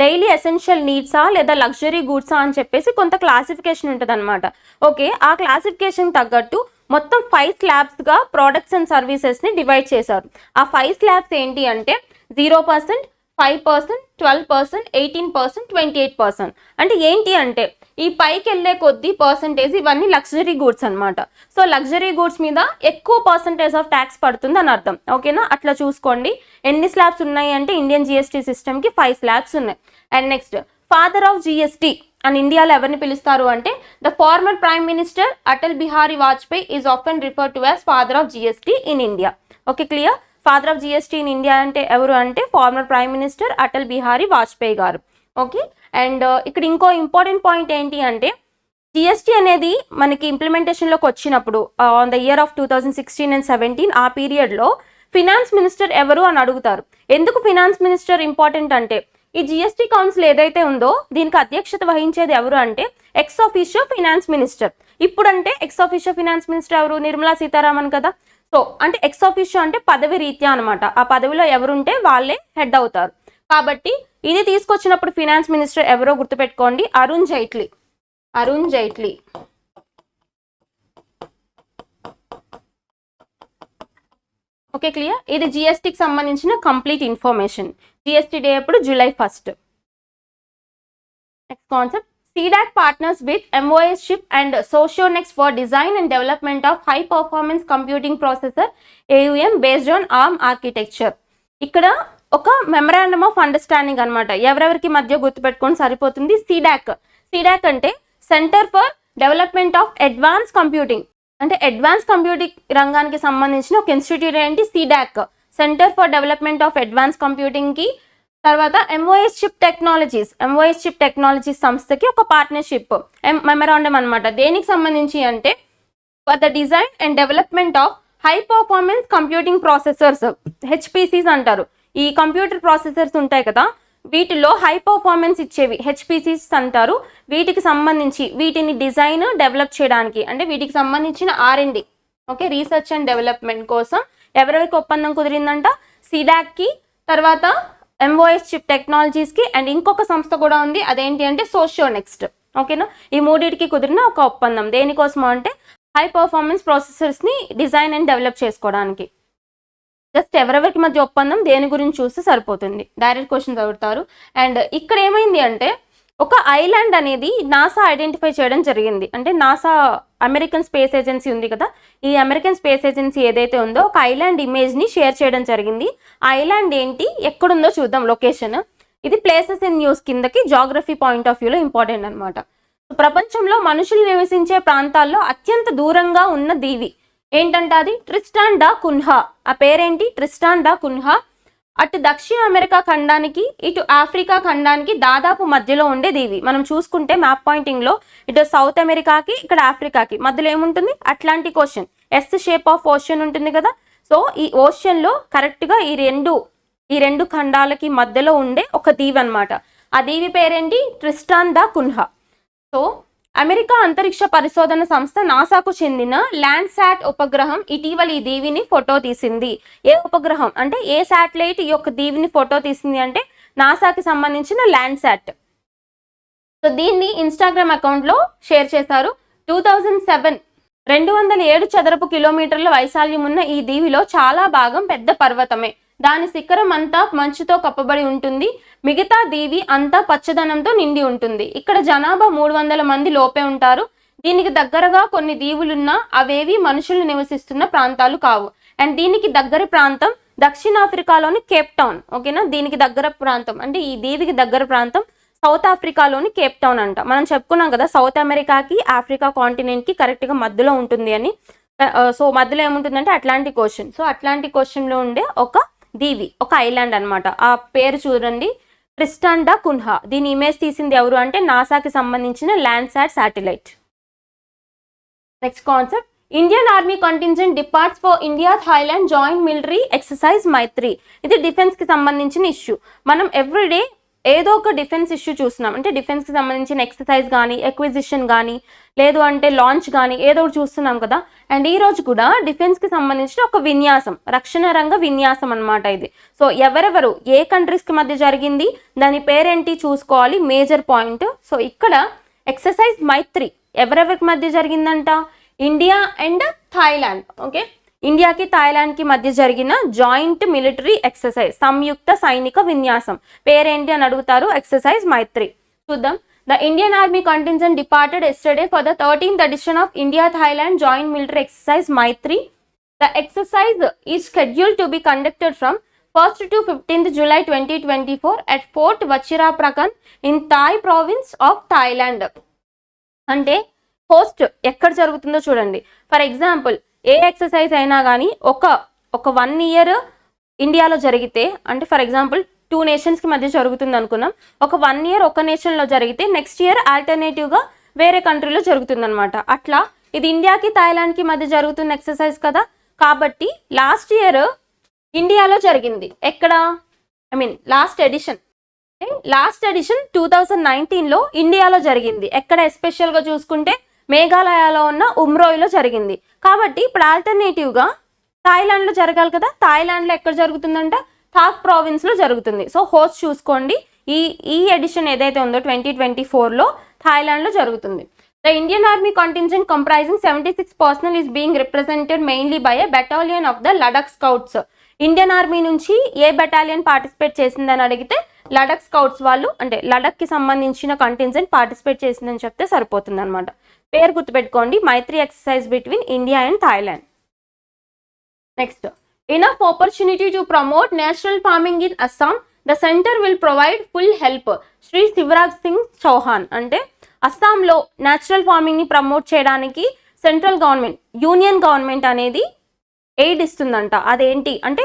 Speaker 1: డైలీ ఎసెన్షియల్ నీడ్సా లేదా లగ్జరీ గూడ్సా అని చెప్పేసి కొంత క్లాసిఫికేషన్ ఉంటుంది అనమాట. ఓకే, ఆ క్లాసిఫికేషన్ తగ్గట్టు మొత్తం 5 స్లాబ్స్గా ప్రోడక్ట్స్ అండ్ సర్వీసెస్ని డివైడ్ చేశారు. ఆ 5 స్లాబ్స్ ఏంటి అంటే 0%, 5%, 12%, 18%, 28%. అంటే ఏంటి అంటే ఈ పైకి వెళ్ళే కొద్ది పర్సంటేజ్ ఇవన్నీ లగ్జరీ గూడ్స్ అనమాట. సో లగ్జరీ గూడ్స్ మీద ఎక్కువ పర్సంటేజ్ ఆఫ్ ట్యాక్స్ పడుతుంది అని అర్థం. ఓకేనా, అట్లా చూసుకోండి. ఎన్ని స్లాబ్స్ ఉన్నాయి అంటే ఇండియన్ GST సిస్టమ్కి 5 స్లాబ్స్ ఉన్నాయి. And next, father of GST అని ఇండియాలో ఎవరిని పిలుస్తారు అంటే the former prime minister Atal Bihari Vajpayee is often refer to as father of GST in India. Okay, clear. Father of GST in India అంటే ఎవరు అంటే former prime minister Atal Bihari Vajpayee గారు. ఓకే, అండ్ ఇక్కడ ఇంకో ఇంపార్టెంట్ పాయింట్ ఏంటి అంటే జిఎస్టీ అనేది మనకి ఇంప్లిమెంటేషన్లోకి వచ్చినప్పుడు on the year of 2016 and 17 ఆ పీరియడ్లో ఫినాన్స్ మినిస్టర్ ఎవరు అని అడుగుతారు. ఎందుకు ఫినాన్స్ మినిస్టర్ ఇంపార్టెంట్ అంటే ఈ జిఎస్టీ కౌన్సిల్ ఏదైతే ఉందో దీనికి అధ్యక్షత వహించేది ఎవరు అంటే ఎక్స్ ఆఫీషియో ఫినాన్స్ మినిస్టర్. ఇప్పుడంటే ఎక్స్ ఆఫీషియో ఫినాన్స్ మినిస్టర్ ఎవరు? నిర్మలా సీతారామన్ కదా. సో అంటే ఎక్స్ ఆఫీషియో అంటే పదవి రీత్యా అనమాట. ఆ పదవిలో ఎవరుంటే వాళ్ళే హెడ్ అవుతారు. కాబట్టి ఇది తీసుకొచ్చినప్పుడు ఫినాన్స్ మినిస్టర్ ఎవరో గుర్తుపెట్టుకోండి, అరుణ్ జైట్లీ. Okay, clear. ఇది జిఎస్టీకి సంబంధించిన కంప్లీట్ ఇన్ఫర్మేషన్. జిఎస్టీ డే ఎప్పుడు? July 1st. Next concept, CDAC partners with MOS chip and Socionext for design and development of high performance computing processor AUM based on ARM architecture. ఇక్కడ ఒక memorandum of understanding అనమాట. ఎవరెవరికి మధ్య గుర్తుపెట్టుకొని సరిపోతుంది. CDAC అంటే centre for development of advance computing, అంటే advance computing రంగానికి సంబంధించిన ఒక ఇన్స్టిట్యూట్ ఏంటి? CDAC, centre for development of advance కంప్యూటింగ్కి. తర్వాత MOS చిప్ టెక్నాలజీస్ సంస్థకి ఒక పార్ట్నర్షిప్ మెమరాండమ్ అనమాట. దేనికి సంబంధించి అంటే for the design and development of high performance computing processors, HPCs అంటారు. ఈ కంప్యూటర్ ప్రాసెసర్స్ ఉంటాయి కదా, వీటిలో హై పర్ఫార్మెన్స్ ఇచ్చేవి HPCs అంటారు. వీటికి సంబంధించి వీటిని డిజైన్ డెవలప్ చేయడానికి, అంటే వీటికి సంబంధించిన R&D, okay, research and development కోసం ఎవరెవరికి ఒప్పందం కుదిరిందంట? CDACకి, తర్వాత MOS చిప్ టెక్నాలజీస్కి, అండ్ ఇంకొక సంస్థ కూడా ఉంది, అదేంటి అంటే సోషియోనెక్స్ట్. ఓకేనా, ఈ మూడింటికి కుదిరిన ఒక ఒప్పందం. దేనికోసం అంటే హై పర్ఫార్మెన్స్ ప్రాసెసర్స్ని డిజైన్ అండ్ డెవలప్ చేసుకోవడానికి. జస్ట్ ఎవరెవరికి మధ్య ఒప్పందం దేని గురించి చూస్తే సరిపోతుంది. డైరెక్ట్ క్వశ్చన్ చదువుతారు. అండ్ ఇక్కడ ఏమైంది అంటే ఒక ఐలాండ్ అనేది నాసా ఐడెంటిఫై చేయడం జరిగింది. అంటే నాసా అమెరికన్ స్పేస్ ఏజెన్సీ ఉంది కదా, ఈ అమెరికన్ స్పేస్ ఏజెన్సీ ఏదైతే ఉందో ఒక ఐలాండ్ ఇమేజ్ని షేర్ చేయడం జరిగింది. ఆ ఐలాండ్ ఏంటి, ఎక్కడుందో చూద్దాం లొకేషన్. ఇది ప్లేసెస్ ఇన్ న్యూస్ కిందకి జాగ్రఫీ పాయింట్ ఆఫ్ వ్యూలో ఇంపార్టెంట్ అనమాట. ప్రపంచంలో మనుషులు నివసించే ప్రాంతాల్లో అత్యంత దూరంగా ఉన్న దీవి ఏంటంటే అది ట్రిస్టాన్ డా కున్హా. ఆ పేరేంటి? ట్రిస్టాన్ డా కున్హా. అటు దక్షిణ అమెరికా ఖండానికి ఇటు ఆఫ్రికా ఖండానికి దాదాపు మధ్యలో ఉండే దీవి. మనం చూసుకుంటే మ్యాప్ పాయింటింగ్లో ఇటు సౌత్ అమెరికాకి ఇక్కడ ఆఫ్రికాకి మధ్యలో ఏముంటుంది? Atlantic ocean, S shape of ocean ఉంటుంది కదా. సో ఈ ఓషన్లో కరెక్ట్గా ఈ రెండు ఖండాలకి మధ్యలో ఉండే ఒక దీవి అనమాట. ఆ దీవి పేరేంటి? ట్రిస్టాన్ డా కున్హా. సో అమెరికా అంతరిక్ష పరిశోధన సంస్థ నాసాకు చెందిన ల్యాండ్సాట్ ఉపగ్రహం ఇటీవల ఈ దీవిని ఫోటో తీసింది. ఏ ఉపగ్రహం అంటే ఏ శాటిలైట్ ఈ యొక్క దీవిని ఫోటో తీసింది అంటే నాసాకి సంబంధించిన ల్యాండ్సాట్. సో దీన్ని ఇన్స్టాగ్రామ్ అకౌంట్లో షేర్ చేశారు. 2007 207 చదరపు కిలోమీటర్ల వైశాల్యం ఉన్న ఈ దీవిలో చాలా భాగం పెద్ద పర్వతమే. దాని శిఖరం అంతా మంచుతో కప్పబడి ఉంటుంది. మిగతా దీవి అంతా పచ్చదనంతో నిండి ఉంటుంది. ఇక్కడ జనాభా 300 మంది లోపే ఉంటారు. దీనికి దగ్గరగా కొన్ని దీవులున్నా అవేవి మనుషులు నివసిస్తున్న ప్రాంతాలు కావు. అండ్ దీనికి దగ్గర ప్రాంతం దక్షిణాఫ్రికాలోని కేప్ టౌన్. ఓకేనా, దీనికి దగ్గర ప్రాంతం అంటే ఈ దీవికి దగ్గర ప్రాంతం సౌత్ ఆఫ్రికాలోని కేప్ టౌన్ అంట. మనం చెప్పుకున్నాం కదా సౌత్ అమెరికాకి ఆఫ్రికా కాంటినెంట్కి కరెక్ట్గా మధ్యలో ఉంటుంది అని. సో మధ్యలో ఏముంటుందంటే అట్లాంటిక్ ఓషన్. సో అట్లాంటిక్ ఓషన్లో ఉండే ఒక దీవి, ఒక ఐలాండ్ అనమాట. ఆ పేరు చూడండి, ట్రిస్టాన్ డా కున్హా. దీని ఇమేజ్ తీసింది ఎవరు అంటే నాసాకి సంబంధించిన Landsat satellite. Next concept, Indian army contingent departs for India Thailand joint military exercise Maitri. ఇది డిఫెన్స్కి సంబంధించిన ఇష్యూ. మనం ఎవ్రీడే ఏదో ఒక డిఫెన్స్ ఇష్యూ చూస్తున్నాం. అంటే డిఫెన్స్కి సంబంధించిన ఎక్సర్సైజ్ కానీ, ఎక్విజిషన్ కానీ, లేదు అంటే లాంచ్ కానీ ఏదో ఒకటి చూస్తున్నాం కదా. అండ్ ఈ రోజు కూడా డిఫెన్స్కి సంబంధించిన ఒక విన్యాసం, రక్షణ రంగ విన్యాసం అనమాట ఇది. సో ఎవరెవరు ఏ కంట్రీస్కి మధ్య జరిగింది, దాని పేరేంటి చూసుకోవాలి, మేజర్ పాయింట్. సో ఇక్కడ ఎక్సర్సైజ్ మైత్రి ఎవరెవరికి మధ్య జరిగిందంట? India and Thailand. ఓకే, ఇండియాకి థాయిలాండ్కి మధ్య జరిగిన జాయింట్ మిలిటరీ ఎక్సర్సైజ్, సంయుక్త సైనిక విన్యాసం పేరేంటి అని అడుగుతారు. ఎక్సర్సైజ్ మైత్రి. చూద్దాం. The Indian Army contingent departed yesterday for the 13th edition of India-Thailand Joint Military Exercise Maitri. The exercise is scheduled to be conducted from 1st to 15th July 2024 at Fort Vachiraprakan in Thai province of Thailand. అంటే host ఎక్కడ జరుగుతుందో చూడండి. For example A exercise అయినా కానీ ఒక 1 year ఇండియాలో జరిగితే, అంటే ఫర్ ఎగ్జాంపుల్ 2 nations మధ్య జరుగుతుంది అనుకున్నాం. ఒక 1 year ఒక నేషన్లో జరిగితే నెక్స్ట్ ఇయర్ ఆల్టర్నేటివ్గా వేరే కంట్రీలో జరుగుతుందన్నమాట. అట్లా ఇది ఇండియాకి థాయిలాండ్కి మధ్య జరుగుతున్న ఎక్సర్సైజ్ కదా, కాబట్టి లాస్ట్ ఇయర్ ఇండియాలో జరిగింది. ఎక్కడ, లాస్ట్ ఎడిషన్ 2019లో ఇండియాలో జరిగింది. ఎక్కడ ఎస్పెషల్గా చూసుకుంటే మేఘాలయలో ఉన్న ఉమ్రోయిలో జరిగింది. కాబట్టి ఇప్పుడు ఆల్టర్నేటివ్గా థాయిలాండ్లో జరగాలి కదా, థాయిలాండ్లో ఎక్కడ జరుగుతుందంట, థాక్ ప్రావిన్స్లో జరుగుతుంది. సో హోస్ట్ చూసుకోండి, ఈ ఎడిషన్ ఏదైతే ఉందో 2024లో థాయిలాండ్లో జరుగుతుంది. The Indian Army contingent comprising 76 personnel is being represented mainly by a battalion of the Ladakh Scouts. Indian army నుంచి ఏ బెటాలియన్ పార్టిసిపేట్ చేసిందని అడిగితే లడక్ స్కౌట్స్ వాళ్ళు, అంటే లడక్కి సంబంధించిన కంటింజెంట్ పార్టిసిపేట్ చేసిందని చెప్తే సరిపోతుంది అనమాట. పేరు గుర్తుపెట్టుకోండి, Maitri exercise between India and Thailand. Next, enough opportunity to promote natural farming in Assam, the centre will provide full help, Shri Shivraj Singh Chouhan. అంటే అస్సాంలో న్యాచురల్ ఫార్మింగ్ని ప్రమోట్ చేయడానికి సెంట్రల్ గవర్నమెంట్, యూనియన్ గవర్నమెంట్ అనేది ఎయిడ్ ఇస్తుందంట. అదేంటి అంటే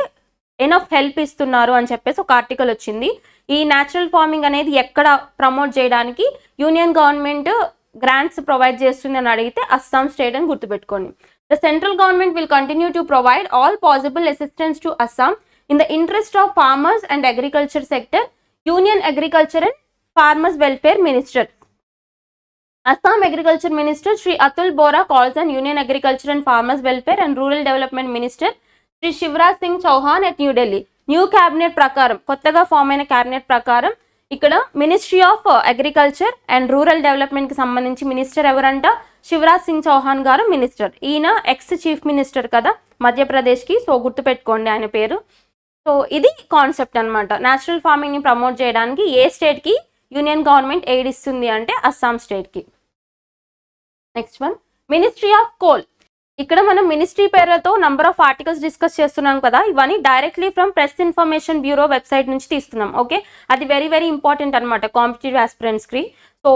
Speaker 1: ఎనఫ్ హెల్ప్ ఇస్తున్నారు అని చెప్పేసి ఒక ఆర్టికల్ వచ్చింది. ఈ న్యాచురల్ ఫార్మింగ్ అనేది ఎక్కడ ప్రమోట్ చేయడానికి యూనియన్ గవర్నమెంట్ గ్రాంట్స్ ప్రొవైడ్ చేస్తుంది అని అడిగితే అస్సాం స్టేట్ అని గుర్తుపెట్టుకోండి. The central government will continue to provide all possible assistance to Assam in the interest of farmers and agriculture sector, union agriculture and farmers welfare minister. Assam Agriculture Minister Shri Atul Bora calls on Union Agriculture and Farmers Welfare and Rural Development Minister Shri Shivraj Singh Chauhan at New Delhi. New cabinet ప్రకారం, కొత్తగా form అయిన cabinet ప్రకారం ఇక్కడ ministry of agriculture and rural డెవలప్మెంట్కి సంబంధించి minister ఎవరంట, శివరాజ్ సింగ్ చౌహాన్ గారు minister. ఈయన ఎక్స్ చీఫ్ మినిస్టర్ కదా మధ్యప్రదేశ్కి, సో గుర్తుపెట్టుకోండి ఆయన పేరు. సో ఇది కాన్సెప్ట్ అనమాట. న్యాచురల్ ఫార్మింగ్ని ప్రమోట్ చేయడానికి ఏ స్టేట్కి యూనియన్ గవర్నమెంట్ ఎయిడ్ ఇస్తుంది అంటే అస్సాం స్టేట్కి. Next one, ministry of coal. ఇక్కడ మనం మినిస్ట్రీ పేర్లతో నంబర్ ఆఫ్ ఆర్టికల్స్ డిస్కస్ చేస్తున్నాం కదా, ఇవన్నీ directly from press information bureau website నుంచి తీస్తున్నాం. ఓకే, అది వెరీ వెరీ ఇంపార్టెంట్ అనమాట కాంపిటేటివ్ ఆస్పిరెంట్స్కి. సో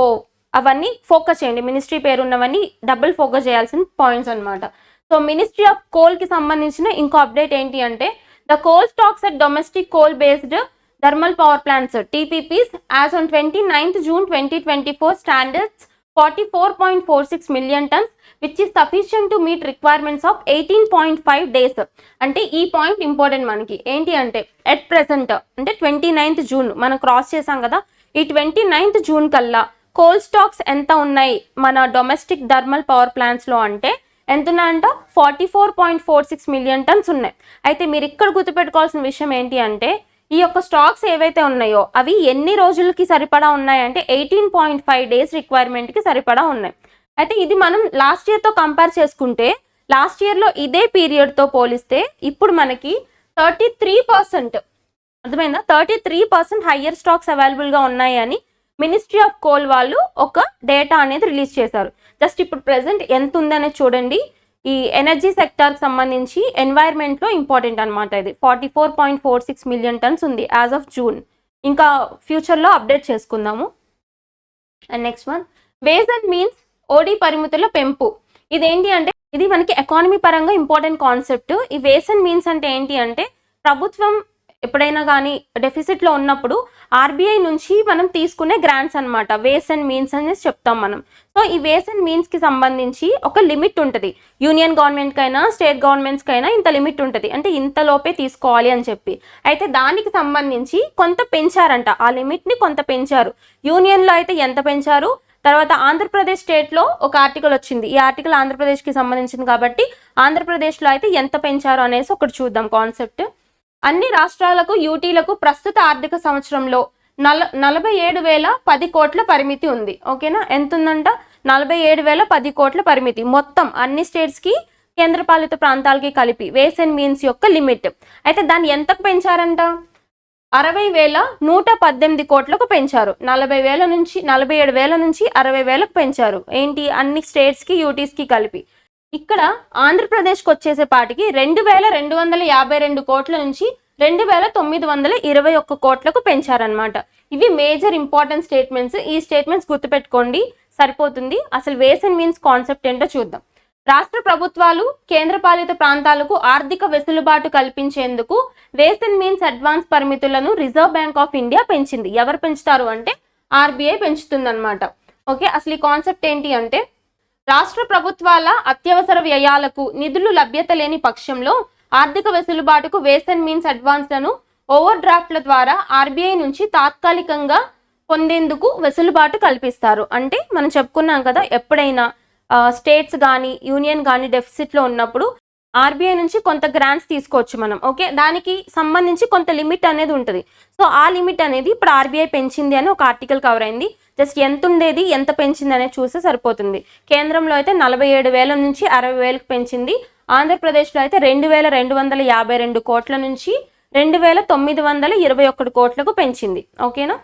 Speaker 1: అవన్నీ ఫోకస్ చేయండి, మినిస్ట్రీ పేరు ఉన్నవన్నీ డబుల్ ఫోకస్ చేయాల్సిన పాయింట్స్ అనమాట. సో మినిస్ట్రీ ఆఫ్ కోల్కి సంబంధించిన ఇంకో అప్డేట్ ఏంటి అంటే, the coal stocks at domestic coal based thermal power plants TPPs as on 29th June 2024 standards 44.46 million tons, which is sufficient to meet requirements of 18.5 days. అంటే ఈ point important మనకి. ఏంటి అంటే at present అంటే 29th June మనం cross చేసాం కదా, ఈ 29th June కల్లా కోల్ స్టాక్స్ ఎంత ఉన్నాయి మన డొమెస్టిక్ థర్మల్ పవర్ ప్లాంట్స్లో అంటే ఎంత ఉన్నాయంట, 44.46 million tons ఉన్నాయి. అయితే మీరు ఇక్కడ గుర్తుపెట్టుకోవాల్సిన విషయం ఏంటి అంటే, ఈ యొక్క స్టాక్స్ ఏవైతే ఉన్నాయో అవి ఎన్ని రోజులకి సరిపడా ఉన్నాయంటే 18.5 days రిక్వైర్మెంట్కి సరిపడా ఉన్నాయి. అయితే ఇది మనం లాస్ట్ ఇయర్తో కంపేర్ చేసుకుంటే, లాస్ట్ ఇయర్లో ఇదే పీరియడ్తో పోలిస్తే ఇప్పుడు మనకి 33%, అర్థమైందా, 33% హయ్యర్ స్టాక్స్ అవైలబుల్గా ఉన్నాయి అని మినిస్ట్రీ ఆఫ్ కోల్ వాళ్ళు ఒక డేటా అనేది రిలీజ్ చేశారు. జస్ట్ ఇప్పుడు ప్రెసెంట్ ఎంత ఉందనేది చూడండి. ఈ ఎనర్జీ సెక్టార్కి సంబంధించి ఎన్వైర్న్మెంట్లో ఇంపార్టెంట్ అనమాట. ఇది 44.46 million tons ఉంది యాజ్ ఆఫ్ జూన్. ఇంకా ఫ్యూచర్లో అప్డేట్ చేసుకుందాము. And next one, ways and means O పరిమితుల పెంపు. ఇదేంటి అంటే ఇది మనకి ఎకానమీ పరంగా ఇంపార్టెంట్ కాన్సెప్ట్. ఈ వేస్ అండ్ మీన్స్ అంటే ఏంటి అంటే, ప్రభుత్వం ఎప్పుడైనా కానీ డెఫిసిట్లో ఉన్నప్పుడు ఆర్బీఐ నుంచి మనం తీసుకునే గ్రాంట్స్ అనమాట, వేస్ అండ్ మీన్స్ అనేసి చెప్తాం మనం. సో ఈ వేస్ అండ్ మీన్స్కి సంబంధించి ఒక లిమిట్ ఉంటుంది. యూనియన్ గవర్నమెంట్కైనా స్టేట్ గవర్నమెంట్స్కైనా ఇంత లిమిట్ ఉంటుంది, అంటే ఇంతలోపే తీసుకోవాలి అని చెప్పి. అయితే దానికి సంబంధించి కొంత పెంచారంట, ఆ లిమిట్ని కొంత పెంచారు. యూనియన్లో అయితే ఎంత పెంచారు, తర్వాత ఆంధ్రప్రదేశ్ స్టేట్లో ఒక ఆర్టికల్ వచ్చింది. ఈ ఆర్టికల్ ఆంధ్రప్రదేశ్కి సంబంధించింది కాబట్టి ఆంధ్రప్రదేశ్లో అయితే ఎంత పెంచారు అనేసి ఒకటి చూద్దాం కాన్సెప్ట్. అన్ని రాష్ట్రాలకు యూటీలకు ప్రస్తుత ఆర్థిక సంవత్సరంలో 47,010 కోట్ల పరిమితి ఉంది. ఓకేనా, ఎంత ఉందంట, 47,010 కోట్ల పరిమితి మొత్తం అన్ని స్టేట్స్కి కేంద్రపాలిత ప్రాంతాలకి కలిపి వేస్ అండ్ మీన్స్ యొక్క లిమిట్. అయితే దాన్ని ఎంతకు పెంచారంట, 60,118 కోట్లకు పెంచారు. 47,000 నుంచి 60,000కు పెంచారు. ఏంటి, అన్ని స్టేట్స్కి యూటీస్కి కలిపి. ఇక్కడ ఆంధ్రప్రదేశ్కి వచ్చేసేపాటికి 2,252 కోట్ల నుంచి 2,921 కోట్లకు పెంచారనమాట. ఇవి మేజర్ ఇంపార్టెంట్ స్టేట్మెంట్స్. ఈ స్టేట్మెంట్స్ గుర్తుపెట్టుకోండి సరిపోతుంది. అసలు వేస్ అండ్ మీన్స్ కాన్సెప్ట్ ఏంటో చూద్దాం. రాష్ట్ర ప్రభుత్వాలు కేంద్రపాలిత ప్రాంతాలకు ఆర్థిక వెసులుబాటు కల్పించేందుకు వేస్ అండ్ మీన్స్ అడ్వాన్స్ పరిమితులను రిజర్వ్ బ్యాంక్ ఆఫ్ ఇండియా పెంచింది. ఎవరు పెంచుతారు అంటే ఆర్బీఐ పెంచుతుందన్నమాట. ఓకే, అసలు ఈ కాన్సెప్ట్ ఏంటి అంటే రాష్ట్ర ప్రభుత్వాల అత్యవసర వ్యయాలకు నిధులు లభ్యత లేని పక్షంలో ఆర్థిక వెసులుబాటుకు వేస్ అండ్ మీన్స్ అడ్వాన్స్లను ఓవర్ డ్రాఫ్ట్ల ద్వారా ఆర్బీఐ నుంచి తాత్కాలికంగా పొందేందుకు వెసులుబాటు కల్పిస్తారు. అంటే మనం చెప్పుకున్నాం కదా, ఎప్పుడైనా స్టేట్స్ కానీ యూనియన్ కానీ డెఫిసిట్లో ఉన్నప్పుడు ఆర్బీఐ నుంచి కొంత గ్రాంట్స్ తీసుకోవచ్చు మనం. ఓకే, దానికి సంబంధించి కొంత లిమిట్ అనేది ఉంటుంది. సో ఆ లిమిట్ అనేది ఇప్పుడు ఆర్బీఐ పెంచింది అని ఒక ఆర్టికల్ కవర్ అయింది. జస్ట్ ఎంత ఉండేది ఎంత పెంచింది అనేది చూస్తే సరిపోతుంది. కేంద్రంలో అయితే 47,000 నుంచి 60,000కు పెంచింది. ఆంధ్రప్రదేశ్లో అయితే 2,252 కోట్ల నుంచి 2,921 కోట్లకు పెంచింది. ఓకేనా.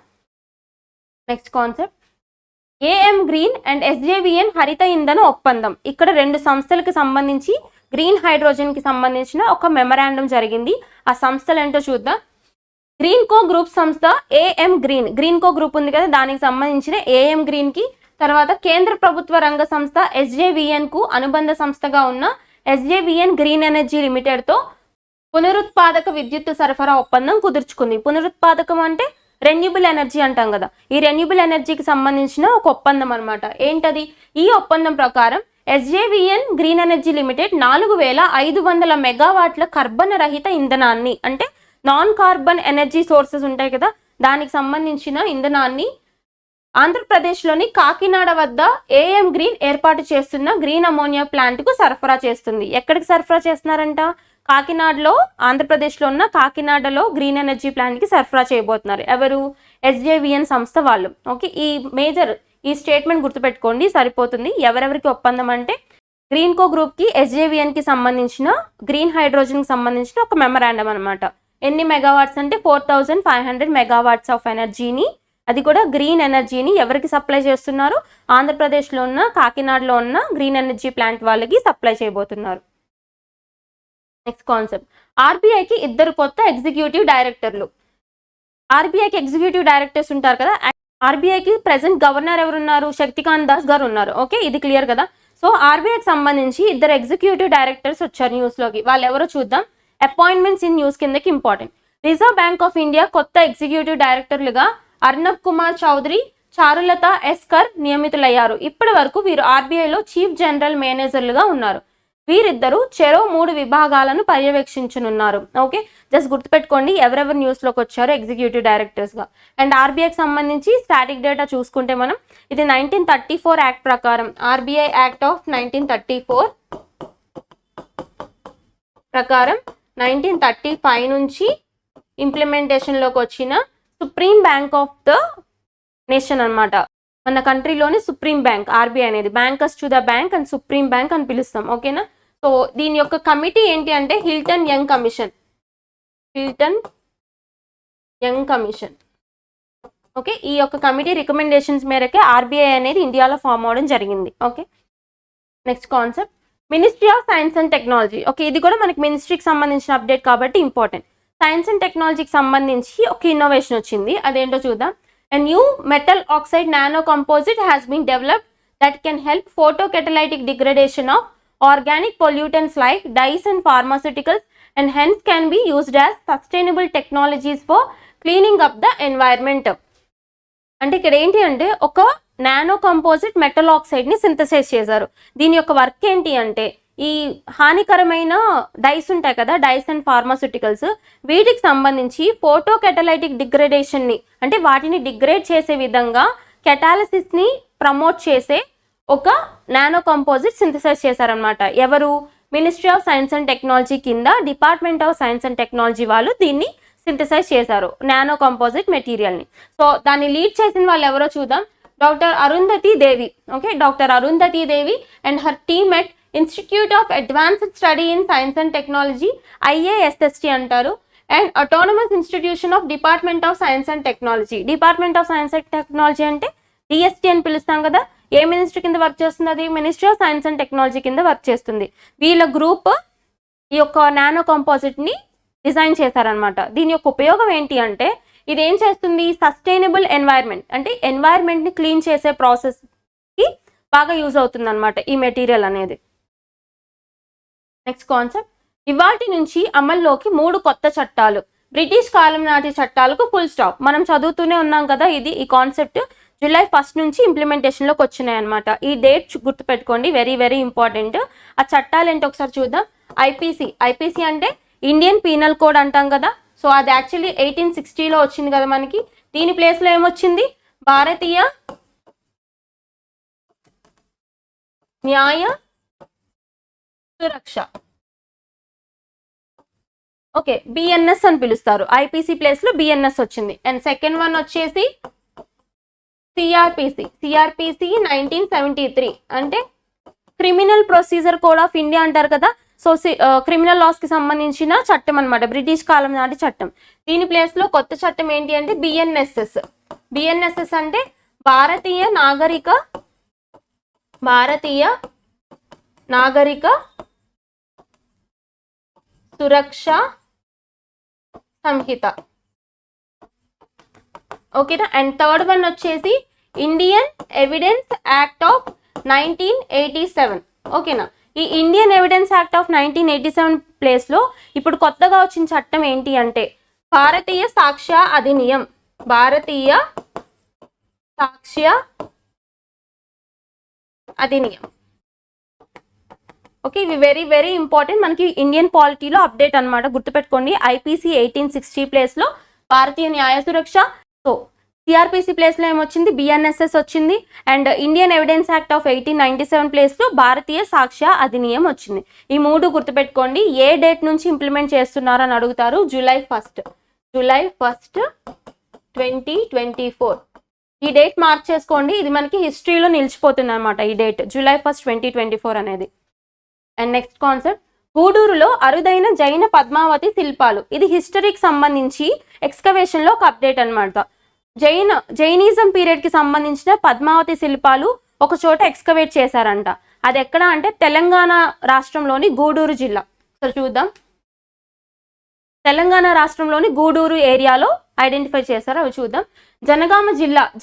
Speaker 1: Next concept AM green and SJVN హరిత ఇంధన ఒప్పందం. ఇక్కడ 2 సంస్థలకు సంబంధించి గ్రీన్ హైడ్రోజన్కి సంబంధించిన ఒక మెమరాండం జరిగింది. ఆ సంస్థలు ఏంటో చూద్దాం. గ్రీన్ కో గ్రూప్ సంస్థ ఏఎం గ్రీన్ కో గ్రూప్ ఉంది కదా, దానికి సంబంధించిన ఏఎం గ్రీన్కి, తర్వాత కేంద్ర ప్రభుత్వ రంగ సంస్థ ఎస్జేవిఎన్కు అనుబంధ సంస్థగా ఉన్న ఎస్జేవిఎన్ గ్రీన్ ఎనర్జీ లిమిటెడ్తో పునరుత్పాదక విద్యుత్ సరఫరా ఒప్పందం కుదుర్చుకుంది. పునరుత్పాదకం అంటే రెన్యూబుల్ ఎనర్జీ అంటాం కదా, ఈ రెన్యూబుల్ ఎనర్జీకి సంబంధించిన ఒక ఒప్పందం అనమాట. ఏంటది? ఈ ఒప్పందం ప్రకారం ఎస్జేవిఎన్ గ్రీన్ ఎనర్జీ లిమిటెడ్ 4,500 మెగావాట్ల కర్బన రహిత ఇంధనాన్ని, అంటే నాన్ కార్బన్ ఎనర్జీ సోర్సెస్ ఉంటాయి కదా, దానికి సంబంధించిన ఇంధనాన్ని ఆంధ్రప్రదేశ్లోని కాకినాడ వద్ద ఏఎం గ్రీన్ ఏర్పాటు చేస్తున్న గ్రీన్ అమోనియా ప్లాంట్కు సరఫరా చేస్తుంది. ఎక్కడికి సరఫరా చేస్తున్నారంట? కాకినాడలో, ఆంధ్రప్రదేశ్లో ఉన్న కాకినాడలో గ్రీన్ ఎనర్జీ ప్లాంట్కి సరఫరా చేయబోతున్నారు. ఎవరు? ఎస్జేవిఎన్ సంస్థ వాళ్ళు. ఓకే, ఈ స్టేట్మెంట్ గుర్తుపెట్టుకోండి, సరిపోతుంది. ఎవరెవరికి ఒప్పందం అంటే గ్రీన్ కో గ్రూప్కి, ఎస్జేవిఎన్కి సంబంధించిన గ్రీన్ హైడ్రోజన్కి సంబంధించిన ఒక మెమరాండం అనమాట. ఎన్ని మెగావాట్స్ అంటే 4,500 మెగావాట్స్ ఆఫ్ ఎనర్జీని, అది కూడా గ్రీన్ ఎనర్జీని ఎవరికి సప్లై చేస్తున్నారు? ఆంధ్రప్రదేశ్లో ఉన్న కాకినాడలో ఉన్న గ్రీన్ ఎనర్జీ ప్లాంట్ వాళ్ళకి సప్లై చేయబోతున్నారు. నెక్స్ట్ కాన్సెప్ట్ ఆర్బీఐకి 2 కొత్త ఎగ్జిక్యూటివ్ డైరెక్టర్లు. ఆర్బీఐకి ఎగ్జిక్యూటివ్ డైరెక్టర్స్ ఉంటారు కదా, ఆర్బీఐకి ప్రెసెంట్ గవర్నర్ ఎవరున్నారు? శక్తికాంత్ దాస్ గారు ఉన్నారు. ఓకే, ఇది క్లియర్ కదా. సో ఆర్బీఐకి సంబంధించి 2 ఎగ్జిక్యూటివ్ డైరెక్టర్స్ వచ్చారు న్యూస్లోకి. వాళ్ళు ఎవరో చూద్దాం. అపాయింట్మెంట్స్ ఇన్ న్యూస్ కిందకి important. Reserve bank of India కొత్త ఎగ్జిక్యూటివ్ డైరెక్టర్లుగా అర్నబ్ కుమార్ చౌదరి, చారులత ఎస్కర్ నియమితులయ్యారు. ఇప్పటి వరకు వీరు ఆర్బీఐలో చీఫ్ జనరల్ మేనేజర్లుగా ఉన్నారు. వీరిద్దరూ చెరో 3 విభాగాలను పర్యవేక్షించనున్నారు. ఓకే, జస్ట్ గుర్తుపెట్టుకోండి ఎవరెవరు న్యూస్లోకి వచ్చారో ఎగ్జిక్యూటివ్ డైరెక్టర్స్గా. అండ్ ఆర్బీఐకి సంబంధించి స్టాటిక్ డేటా చూసుకుంటే మనం, ఇది 1934 యాక్ట్ ప్రకారం, ఆర్బీఐ యాక్ట్ ఆఫ్ 1934 ప్రకారం 1935 నుంచి ఇంప్లిమెంటేషన్లోకి వచ్చిన supreme bank of the nation అనమాట. మన కంట్రీలోని సుప్రీం బ్యాంక్ ఆర్బీఐ అనేది. Bankers to the bank and supreme bank అని పిలుస్తాం. ఓకేనా. సో దీని యొక్క కమిటీ ఏంటి అంటే హిల్టన్ యంగ్ కమిషన్. ఓకే, ఈ యొక్క కమిటీ రికమెండేషన్స్ మేరకే ఆర్బీఐ అనేది ఇండియాలో ఫామ్ అవడం జరిగింది. Okay, next concept ministry of science and technology. Okay, ఇది కూడా మనకి మినిస్ట్రీకి సంబంధించిన అప్డేట్ కాబట్టి ఇంపార్టెంట్. సైన్స్ అండ్ టెక్నాలజీకి సంబంధించి ఒక ఇన్నోవేషన్ వచ్చింది, అదేంటో చూద్దాం. A new metal oxide nano composite has been developed that can help photocatalytic degradation of organic pollutants like dyes and pharmaceuticals, and hence can be used as sustainable technologies for cleaning up the environment. అంటే ఇక్కడ ఏంటి అంటే ఒక nano composite metal ఆక్సైడ్ని synthesise చేశారు. దీని యొక్క work ఏంటి అంటే ఈ హానికరమైన డైస్ ఉంటాయి కదా, డైస్ అండ్ ఫార్మాస్యూటికల్స్, వీటికి సంబంధించి ఫోటో కెటలైటిక్ డిగ్రేడేషన్ని, అంటే వాటిని డిగ్రేడ్ చేసే విధంగా కెటాలసిస్ని ప్రమోట్ చేసే ఒక నానో కంపోజిట్ సింథసైజ్ చేశారనమాట. ఎవరు? Ministry of science and technology కింద department of science and technology వాళ్ళు దీన్ని సింథసైజ్ చేశారు, నానో కంపోజిట్ మెటీరియల్ని. సో దాన్ని లీడ్ చేసిన వాళ్ళు ఎవరో చూద్దాం. Doctor Arundhati Devi. Okay, doctor Arundhati Devi and her team at institute of advanced study in science and technology, IASST అంటారు, and autonomous institution of department of science and technology. Department of science and technology అంటే DST అని పిలుస్తాం కదా. ఏ ministry కింద work చేస్తుంది? అది ministry of science and technology కింద work చేస్తుంది. వీళ్ళ గ్రూప్ ఈ యొక్క నానో కంపోజిట్ని డిజైన్ చేశారనమాట. దీని యొక్క ఉపయోగం ఏంటి అంటే ఇది ఏం చేస్తుంది? సస్టైనబుల్ ఎన్వైర్న్మెంట్, అంటే ఎన్వైర్న్మెంట్ని క్లీన్ చేసే ప్రాసెస్కి బాగా యూజ్ అవుతుంది అనమాట ఈ మెటీరియల్ అనేది. నెక్స్ట్ కాన్సెప్ట్ ఇవాల్టి నుంచి అమల్లోకి 3 కొత్త చట్టాలు. బ్రిటిష్ కాలం నాటి చట్టాలకు ఫుల్ స్టాప్. మనం చదువుతూనే ఉన్నాం కదా, ఈ కాన్సెప్ట్ జూలై 1 నుంచి ఇంప్లిమెంటేషన్లోకి వచ్చినాయి అనమాట. ఈ డేట్ గుర్తుపెట్టుకోండి, వెరీ వెరీ ఇంపార్టెంట్. ఆ చట్టాలు ఏంటో ఒకసారి చూద్దాం. ఐపీసీ అంటే ఇండియన్ పీనల్ కోడ్ అంటాం కదా. సో అది యాక్చువల్లీ 1860లో వచ్చింది కదా మనకి. దీని ప్లేస్లో ఏమొచ్చింది, భారతీయ న్యాయ సురక్ష, ఓకే, బిఎన్ఎస్ అని పిలుస్తారు. ఐపీసీ ప్లేస్లో బిఎన్ఎస్ వచ్చింది. అండ్ సెకండ్ వన్ వచ్చేసి సిఆర్పిసి 1973 అంటే criminal procedure code of India అంటారు కదా. సో క్రిమినల్ లాస్ కి సంబంధించిన చట్టం అనమాట, బ్రిటిష్ కాలం నాటి చట్టం. దీని ప్లేస్ లో కొత్త చట్టం ఏంటి అంటే బిఎన్ఎస్ఎస్ అంటే భారతీయ నాగరిక సురక్ష సంహిత, ఓకేనా. అండ్ థర్డ్ వన్ వచ్చేసి ఇండియన్ ఎవిడెన్స్ యాక్ట్ ఆఫ్ 1987, ఓకేనా. ఈ ఇండియన్ ఎవిడెన్స్ యాక్ట్ ఆఫ్ 1987 ప్లేస్లో ఇప్పుడు కొత్తగా వచ్చిన చట్టం ఏంటి అంటే భారతీయ సాక్ష్య అధినియం, ఓకే. ఇవి వెరీ వెరీ ఇంపార్టెంట్ మనకి ఇండియన్ పాలిటీలో అప్డేట్ అనమాట, గుర్తుపెట్టుకోండి. ఐపీసీ 1860 ప్లేస్లో భారతీయ న్యాయ సురక్ష, సో సిఆర్పిసి ప్లేస్లో ఏమొచ్చింది, బిఎన్ఎస్ఎస్ వచ్చింది. And Indian evidence act of 1897 ప్లేస్లో భారతీయ సాక్ష్య అధినియం వచ్చింది. ఈ మూడు గుర్తుపెట్టుకోండి. ఏ డేట్ నుంచి ఇంప్లిమెంట్ చేస్తున్నారు అని అడుగుతారు, జూలై 1, 2024. ఈ డేట్ మార్క్ చేసుకోండి, ఇది మనకి హిస్టరీలో నిలిచిపోతుంది అనమాట ఈ డేట్, జూలై 1, 2024 అనేది. అండ్ నెక్స్ట్ కాన్సెప్ట్, గూడూరులో అరుదైన జైన పద్మావతి శిల్పాలు. ఇది హిస్టరీకి సంబంధించి ఎక్స్కవేషన్లో ఒక అప్డేట్ అనమాట. జైనిజం పీరియడ్కి సంబంధించిన పద్మావతి శిల్పాలు ఒక చోట ఎక్స్కవేట్ చేశారంట. అది ఎక్కడ అంటే తెలంగాణ రాష్ట్రంలోని గూడూరు జిల్లా. సో చూద్దాం, తెలంగాణ రాష్ట్రంలోని గూడూరు ఏరియాలో ఐడెంటిఫై చేశారు, అవి చూద్దాం.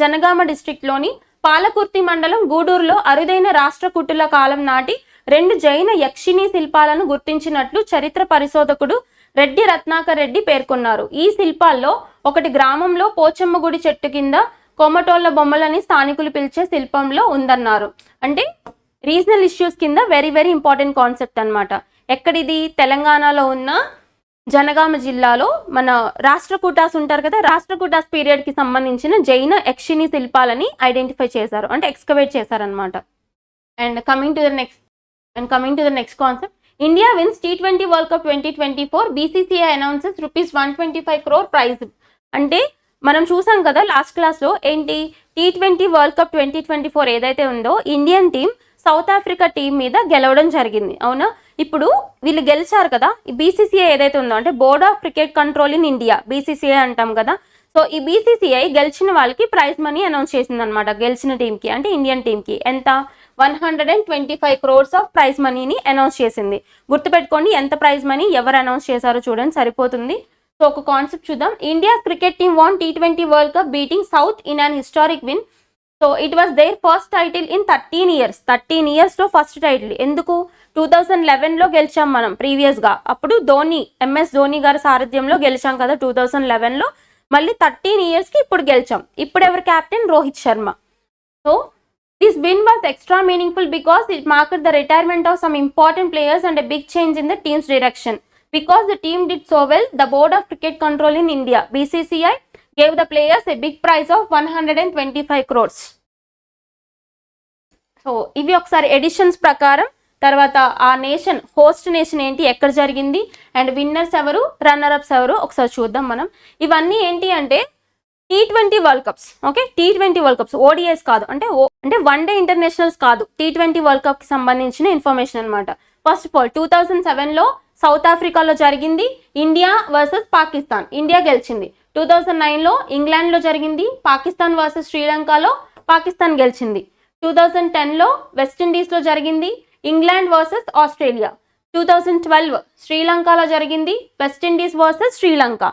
Speaker 1: జనగామ డిస్ట్రిక్ట్లోని పాలకుర్తి మండలం గూడూరులో అరుదైన రాష్ట్రకూటుల కాలం నాటి 2 జైన యక్షిణీ శిల్పాలను గుర్తించినట్లు చరిత్ర పరిశోధకుడు రెడ్డి రత్నాకర్ రెడ్డి పేర్కొన్నారు. ఈ శిల్పాల్లో ఒకటి గ్రామంలో పోచమ్మ గుడి చెట్టు కింద కొమ్మటోళ్ల బొమ్మలని స్థానికులు పిలిచే శిల్పంలో ఉందన్నారు. అంటే రీజనల్ ఇష్యూస్ కింద వెరీ వెరీ ఇంపార్టెంట్ కాన్సెప్ట్ అనమాట. ఎక్కడిది, తెలంగాణలో ఉన్న జనగామ జిల్లాలో మన రాష్ట్రకూటాస్ ఉంటారు కదా, రాష్ట్రకూటాస్ పీరియడ్ కి సంబంధించిన జైన యక్షిణీ శిల్పాలని ఐడెంటిఫై చేశారు, అంటే ఎక్స్కవేట్ చేశారనమాట. And coming to the next concept, India wins T20 world cup 2024, BCCI announces ₹125 crore prize. అంటే మనం చూసాం కదా లాస్ట్ క్లాస్లో, ఏంటి T20 వరల్డ్ కప్ 2024 ఏదైతే ఉందో Indian team south Africa team మీద గెలవడం జరిగింది, అవునా. ఇప్పుడు వీళ్ళు గెలిచారు కదా, ఈ BCCI ఏదైతే ఉందో అంటే board of cricket control in India, BCCI అంటాం కదా. సో ఈ BCCI గెలిచిన వాళ్ళకి ప్రైజ్ మనీ అనౌన్స్ చేసింది అనమాట, గెలిచిన టీంకి అంటే ఇండియన్ టీంకి ఎంత, 125 crores ఆఫ్ ప్రైజ్ మనీని అనౌన్స్ చేసింది. గుర్తుపెట్టుకోండి ఎంత ప్రైజ్ మనీ ఎవరు అనౌన్స్ చేశారో చూడండి, సరిపోతుంది. సో ఒక కాన్సెప్ట్ చూద్దాం. India cricket team won T20 world cup beating south in an historic win. So it was there first title in 13 yearsలో ఫస్ట్ టైటిల్. ఎందుకు, 2011లో గెలిచాం మనం ప్రీవియస్గా, అప్పుడు MS ధోని గారి సారథ్యంలో గెలిచాం కదా 2011లో. మళ్ళీ 13 yearsకి ఇప్పుడు గెలిచాం. ఇప్పుడు ఎవరు captain, Rohit Sharma. So this win was extra meaningful because it marked the retirement of some important players and a big change in the team's direction. Because the team did so well, the Board of Cricket Control in India, BCCI, gave the players a big prize of 125 crores. So ఇవి ఒకసారి editions ప్రకారం, తర్వాత ఆ nation host nation ఏంటి, ఎక్కడ జరిగింది, and winners ఎవరు, runner apps ఎవరు ఒకసారి చూద్దాం మనం. ఇవన్నీ ఏంటి అంటే T20 world cups, okay. T20 world cups, ODIs కాదు, అంటే వన్ డే ఇంటర్నేషనల్స్ కాదు, T20 వరల్డ్ కప్ కి సంబంధించిన ఇన్ఫర్మేషన్ అనమాట. ఫస్ట్ ఆఫ్ ఆల్ 2007లో సౌత్ ఆఫ్రికాలో జరిగింది, ఇండియా వర్సెస్ పాకిస్తాన్, ఇండియా గెలిచింది. 2009లో ఇంగ్లాండ్లో జరిగింది, పాకిస్తాన్ వర్సెస్ శ్రీలంకలో పాకిస్తాన్ గెలిచింది. 2010లో వెస్టిండీస్లో జరిగింది, ఇంగ్లాండ్ వర్సెస్ ఆస్ట్రేలియా. 2012 శ్రీలంకలో జరిగింది, వెస్టిండీస్ వర్సెస్ శ్రీలంక.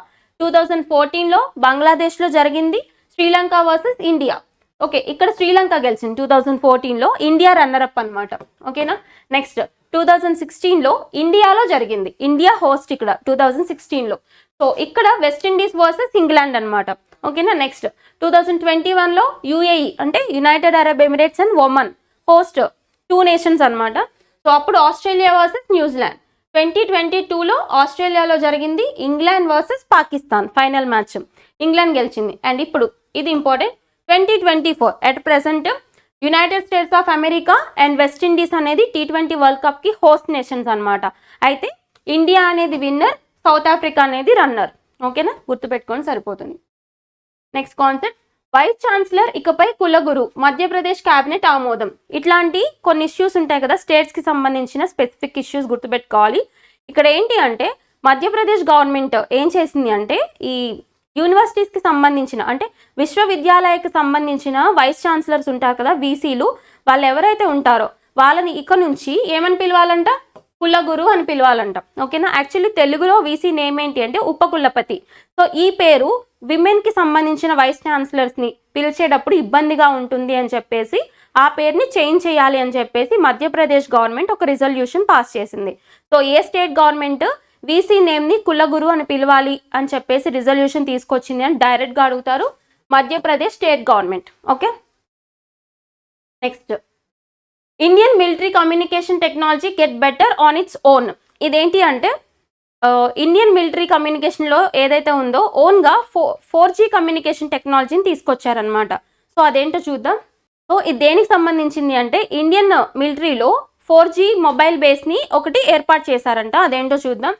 Speaker 1: 2014లో బంగ్లాదేశ్లో జరిగింది, శ్రీలంక వర్సెస్ ఇండియా. ఓకే, ఇక్కడ శ్రీలంక గెలిచింది 2014లో, ఇండియా రన్నర్ అప్ అనమాట, ఓకేనా. నెక్స్ట్ 2016లో ఇండియాలో జరిగింది. ఇండియా హోస్ట్ ఇక్కడ 2016లో. సో ఇక్కడ వెస్టిండీస్ వర్సెస్ ఇంగ్లాండ్ అనమాట. ఓకేనా. నెక్స్ట్ 2021లో యుఏఈ అంటే United Arab Emirates and Oman host 2 nations అనమాట. సో అప్పుడు ఆస్ట్రేలియా వర్సెస్ న్యూజిలాండ్. 2022లో ఆస్ట్రేలియాలో జరిగింది England versus Pakistan final match, England గెలిచింది. అండ్ ఇప్పుడు ఇది important, 2024 at present United states of America and West Indies అనేది T20 వరల్డ్ కప్కి హోస్ట్ నేషన్స్ అనమాట. అయితే ఇండియా అనేది విన్నర్, సౌత్ ఆఫ్రికా అనేది రన్నర్. ఓకేనా, గుర్తుపెట్టుకొని సరిపోతుంది. నెక్స్ట్ కాన్సెప్ట్, వైస్ ఛాన్సలర్ ఇకపై కులగురు, మధ్యప్రదేశ్ క్యాబినెట్ ఆమోదం. ఇట్లాంటి కొన్ని ఇష్యూస్ ఉంటాయి కదా, స్టేట్స్కి సంబంధించిన స్పెసిఫిక్ ఇష్యూస్ గుర్తుపెట్టుకోవాలి. ఇక్కడ ఏంటి అంటే మధ్యప్రదేశ్ గవర్నమెంట్ ఏం చేసింది అంటే ఈ యూనివర్సిటీస్కి సంబంధించిన అంటే విశ్వవిద్యాలయకి సంబంధించిన వైస్ ఛాన్సలర్స్ ఉంటారు కదా, వీసీలు, వాళ్ళు ఎవరైతే ఉంటారో వాళ్ళని ఇక నుంచి ఏమని పిలవాలంట, కులగురు అని పిలవాలంట. ఓకేనా. యాక్చువల్లీ తెలుగులో వీసీ నేమ్ ఏంటి అంటే ఉపకులపతి. సో ఈ పేరు విమెన్కి సంబంధించిన వైస్ ఛాన్సలర్స్ని పిలిచేటప్పుడు ఇబ్బందిగా ఉంటుంది అని చెప్పేసి ఆ పేరుని చేంజ్ చేయాలి అని చెప్పేసి మధ్యప్రదేశ్ గవర్నమెంట్ ఒక రిజల్యూషన్ పాస్ చేసింది. సో ఏ స్టేట్ గవర్నమెంట్ వీసీ నేమ్ని కులగురు అని పిలవాలి అని చెప్పేసి రిజల్యూషన్ తీసుకొచ్చింది అని డైరెక్ట్గా అడుగుతారు, Madhya Pradesh state government. Okay. Next, Indian military communication technology get better on its own. ఇదేంటి అంటే ఇండియన్ మిలిటరీ కమ్యూనికేషన్లో ఏదైతే ఉందో ఓన్గా 4G కమ్యూనికేషన్ టెక్నాలజీని తీసుకొచ్చారనమాట. సో అదేంటో చూద్దాం. సో ఇది దేనికి సంబంధించింది అంటే ఇండియన్ మిలిటరీలో 4G మొబైల్ బేస్ని ఒకటి ఏర్పాటు చేశారంట. అదేంటో చూద్దాం.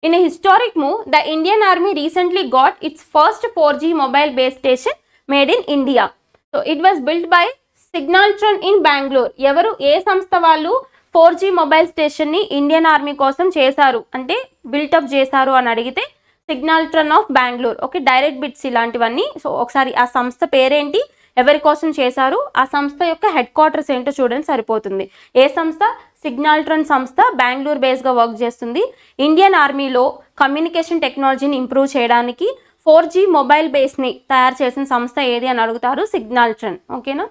Speaker 1: In a historic move the Indian army recently got its first 4G mobile base station made in India. So it was built by Signaltron in Bengaluru. ఎవరు, ఏ సంస్థ వాళ్ళు 4G మొబైల్ స్టేషన్ని ఇండియన్ ఆర్మీ కోసం చేశారు అంటే బిల్టప్ చేశారు అని అడిగితే Signaltron of Bengaluru. Okay, direct bits ఇలాంటివన్నీ. సో ఒకసారి ఆ సంస్థ పేరేంటి, ఎవరి కోసం చేశారు, ఆ సంస్థ యొక్క హెడ్ క్వార్టర్స్ ఏంటో చూడండి సరిపోతుంది. ఏ సంస్థ, సిగ్నల్ట్రాన్ సంస్థ, బెంగళూరు బేస్గా వర్క్ చేస్తుంది. ఇండియన్ ఆర్మీలో కమ్యూనికేషన్ టెక్నాలజీని ఇంప్రూవ్ చేయడానికి 4G మొబైల్ బేస్ని తయారు చేసిన సంస్థ ఏది అని అడుగుతారు, సిగ్నల్ట్రాన్. ఓకేనా.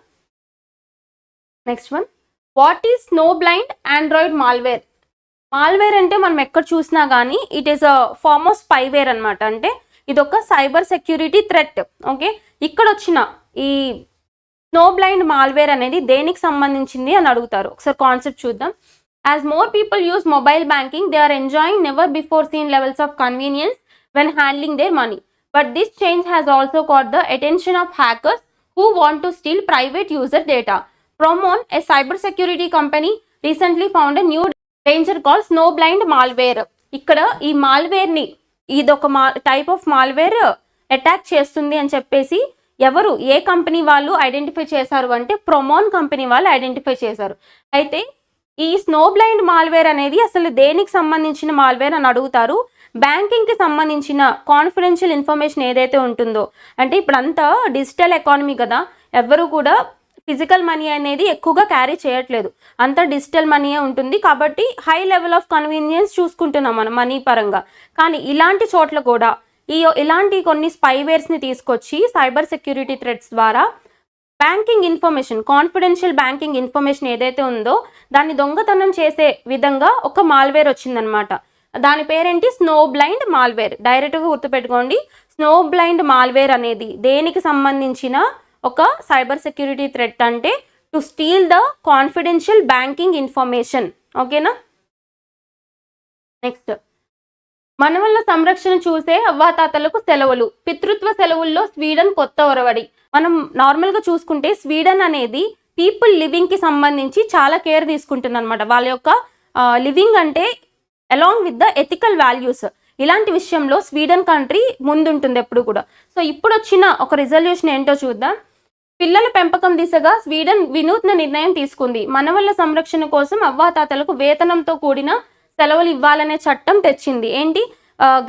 Speaker 1: Next one, what is snow blind android malware. Malware అంటే మనం ఎక్కడ చూసినా కానీ it is a form of spyware అనమాట. అంటే ఇది ఒక సైబర్ సెక్యూరిటీ థ్రెట్. ఓకే, ఇక్కడ వచ్చిన ఈ స్నో బ్లైండ్ మాల్వేర్ అనేది దేనికి సంబంధించింది అని అడుగుతారు. ఒకసారి కాన్సెప్ట్ చూద్దాం. As more people use mobile banking they are enjoying never before seen levels of convenience when handling their money. But this change has also caught the attention of hackers who want to steal private user data. Promon, a cybersecurity company, recently found a new danger called snowblind malware. ఇక్కడ ఈ మాల్వేర్ని, ఇదొక type of malware attack చేస్తుంది అని చెప్పేసి ఎవరు, ఏ company వాళ్ళు identify చేశారు అంటే ప్రొమోన్ కంపెనీ వాళ్ళు ఐడెంటిఫై చేశారు. అయితే ఈ స్నోబ్లైండ్ మాల్వేర్ అనేది అసలు దేనికి సంబంధించిన మాల్వేర్ అని అడుగుతారు. బ్యాంకింగ్కి సంబంధించిన కాన్ఫిడెన్షియల్ ఇన్ఫర్మేషన్ ఏదైతే ఉంటుందో, అంటే ఇప్పుడంతా డిజిటల్ ఎకానమీ కదా, ఎవరు కూడా ఫిజికల్ మనీ అనేది ఎక్కువగా క్యారీ చేయట్లేదు, అంతా డిజిటల్ మనీయే ఉంటుంది. కాబట్టి హై లెవెల్ ఆఫ్ కన్వీనియన్స్ చూసుకుంటున్నాం మనం మనీ పరంగా. కానీ ఇలాంటి చోట్ల కూడా ఇలాంటి కొన్ని స్పైవేర్స్ని తీసుకొచ్చి సైబర్ సెక్యూరిటీ థ్రెట్స్ ద్వారా banking information, confidential banking information ఏదైతే ఉందో దాన్ని దొంగతనం చేసే విధంగా ఒక మాల్వేర్ వచ్చిందనమాట. దాని పేరేంటి, స్నోబ్లైండ్ మాల్వేర్. డైరెక్ట్గా గుర్తుపెట్టుకోండి, స్నోబ్లైండ్ మాల్వేర్ అనేది దేనికి సంబంధించిన ఒక సైబర్ సెక్యూరిటీ థ్రెట్ అంటే to steal the confidential banking information. ఓకేనా. నెక్స్ట్, మనవళ్ళ సంరక్షణ చూసే అవ్వాతాతలకు సెలవులు. పితృత్వ సెలవుల్లో స్వీడన్ కొత్త ఒరవడి. మనం నార్మల్గా చూసుకుంటే స్వీడన్ అనేది పీపుల్ లివింగ్కి సంబంధించి చాలా కేర్ తీసుకుంటుంది అనమాట. వాళ్ళ యొక్క లివింగ్ అంటే along with the ethical values, ఇలాంటి విషయంలో స్వీడన్ కంట్రీ ముందుంటుంది ఎప్పుడు కూడా. సో ఇప్పుడు వచ్చిన ఒక రిజల్యూషన్ ఏంటో చూద్దాం. పిల్లల పెంపకం దిశగా స్వీడన్ వినూత్న నిర్ణయం తీసుకుంది. మనవళ్ళ సంరక్షణ కోసం అవ్వాతాతలకు వేతనంతో కూడిన సెలవులు ఇవ్వాలనే చట్టం తెచ్చింది. ఏంటి,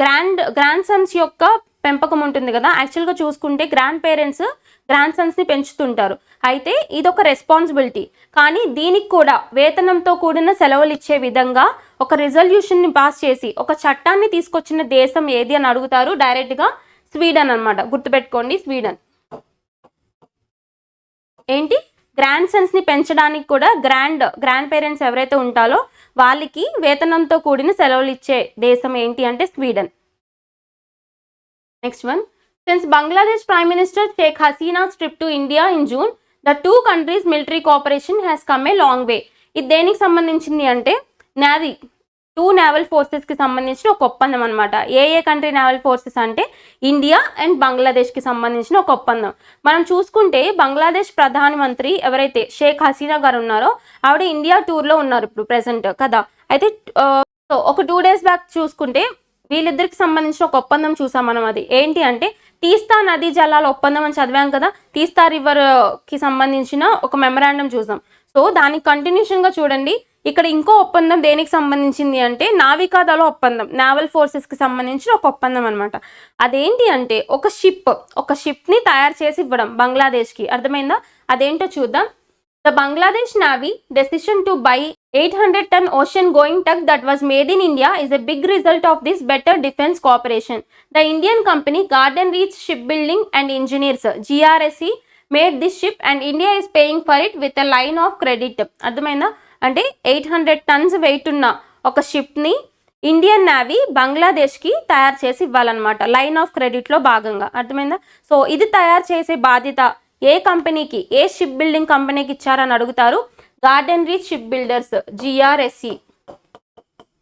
Speaker 1: గ్రాండ్ సన్స్ యొక్క పెంపకం ఉంటుంది కదా, యాక్చువల్గా చూసుకుంటే గ్రాండ్ పేరెంట్స్ గ్రాండ్ సన్స్ని పెంచుతుంటారు. అయితే ఇదొక రెస్పాన్సిబిలిటీ, కానీ దీనికి కూడా వేతనంతో కూడిన సెలవులు ఇచ్చే విధంగా ఒక రిజల్యూషన్ని పాస్ చేసి ఒక చట్టాన్ని తీసుకొచ్చిన దేశం ఏది అని అడుగుతారు. డైరెక్ట్గా స్వీడన్ అనమాట. గుర్తుపెట్టుకోండి, స్వీడన్. ఏంటి, గ్రాండ్ సన్స్ ని పెంచడానికి కూడా గ్రాండ్ పేరెంట్స్ ఎవరైతే ఉంటారో వాళ్ళకి వేతనంతో కూడిన సెలవులు ఇచ్చే దేశం ఏంటి అంటే Sweden. Next one, since Bangladesh prime minister Sheikh Hasina's trip to India in June the two countries military cooperation has come a long way. ఇది దేనికి సంబంధించింది అంటే నేవీ, టూ నేవల్ ఫోర్సెస్కి సంబంధించిన ఒక ఒప్పందం అనమాట. ఏ కంట్రీ నేవల్ ఫోర్సెస్ అంటే ఇండియా అండ్ బంగ్లాదేశ్కి సంబంధించిన ఒక ఒప్పందం. మనం చూసుకుంటే బంగ్లాదేశ్ ప్రధానమంత్రి ఎవరైతే షేక్ హసీనా గారు ఉన్నారో ఆవిడ ఇండియా టూర్లో ఉన్నారు ఇప్పుడు ప్రెసెంట్ కదా. అయితే ఒక 2 days బ్యాక్ చూసుకుంటే వీళ్ళిద్దరికి సంబంధించిన ఒక ఒప్పందం చూసాం మనం. అది ఏంటి అంటే తీస్తా నదీ జలాల ఒప్పందం అని చదివాం కదా, తీస్తా రివర్కి సంబంధించిన ఒక మెమరాండం చూసాం. సో దానికి కంటిన్యూషన్గా చూడండి, ఇక్కడ ఇంకో ఒప్పందం దేనికి సంబంధించింది అంటే నావికాదళ ఒప్పందం, నేవల్ ఫోర్సెస్కి సంబంధించిన ఒక ఒప్పందం అనమాట. అదేంటి అంటే ఒక షిప్ని తయారు చేసి ఇవ్వడం బంగ్లాదేశ్కి. అర్థమైందా? అదేంటో చూద్దాం. The Bangladesh Navy decision to buy 800-ton ocean-going tug that was made in India is a big result of this better defense cooperation. The Indian company Garden Reach Shipbuilding and Engineers GRSE made this ship and India is paying for it with a line of credit. అర్థమైందా? అంటే 800 tons wait ఉన్న ఒక షిప్ని Indian navy బంగ్లాదేశ్కి తయారు చేసి ఇవ్వాలన్నమాట, line of క్రెడిట్లో భాగంగా. అర్థమైందా? So ఇది తయారు చేసే బాధ్యత ఏ కంపెనీకి, ఏ షిప్ బిల్డింగ్ కంపెనీకి ఇచ్చారని అడుగుతారు. Garden reach ship builders GRSE.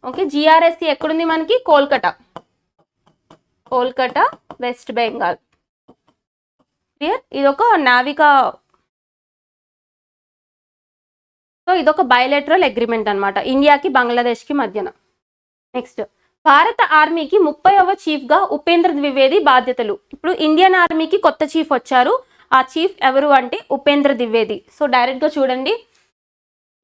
Speaker 1: Okay, GRSE ఎక్కడుంది మనకి? కోల్కతా వెస్ట్ బెంగాల్. క్లియర్? ఇదొక నావికా, సో ఇదొక బయలేటరల్ అగ్రిమెంట్ అనమాట ఇండియాకి బంగ్లాదేశ్కి మధ్యన. నెక్స్ట్, భారత ఆర్మీకి 30వ చీఫ్గా ఉపేంద్ర ద్వివేది బాధ్యతలు. ఇప్పుడు ఇండియన్ ఆర్మీకి కొత్త చీఫ్ వచ్చారు. ఆ చీఫ్ ఎవరు అంటే ఉపేంద్ర ద్వివేది. సో డైరెక్ట్గా చూడండి,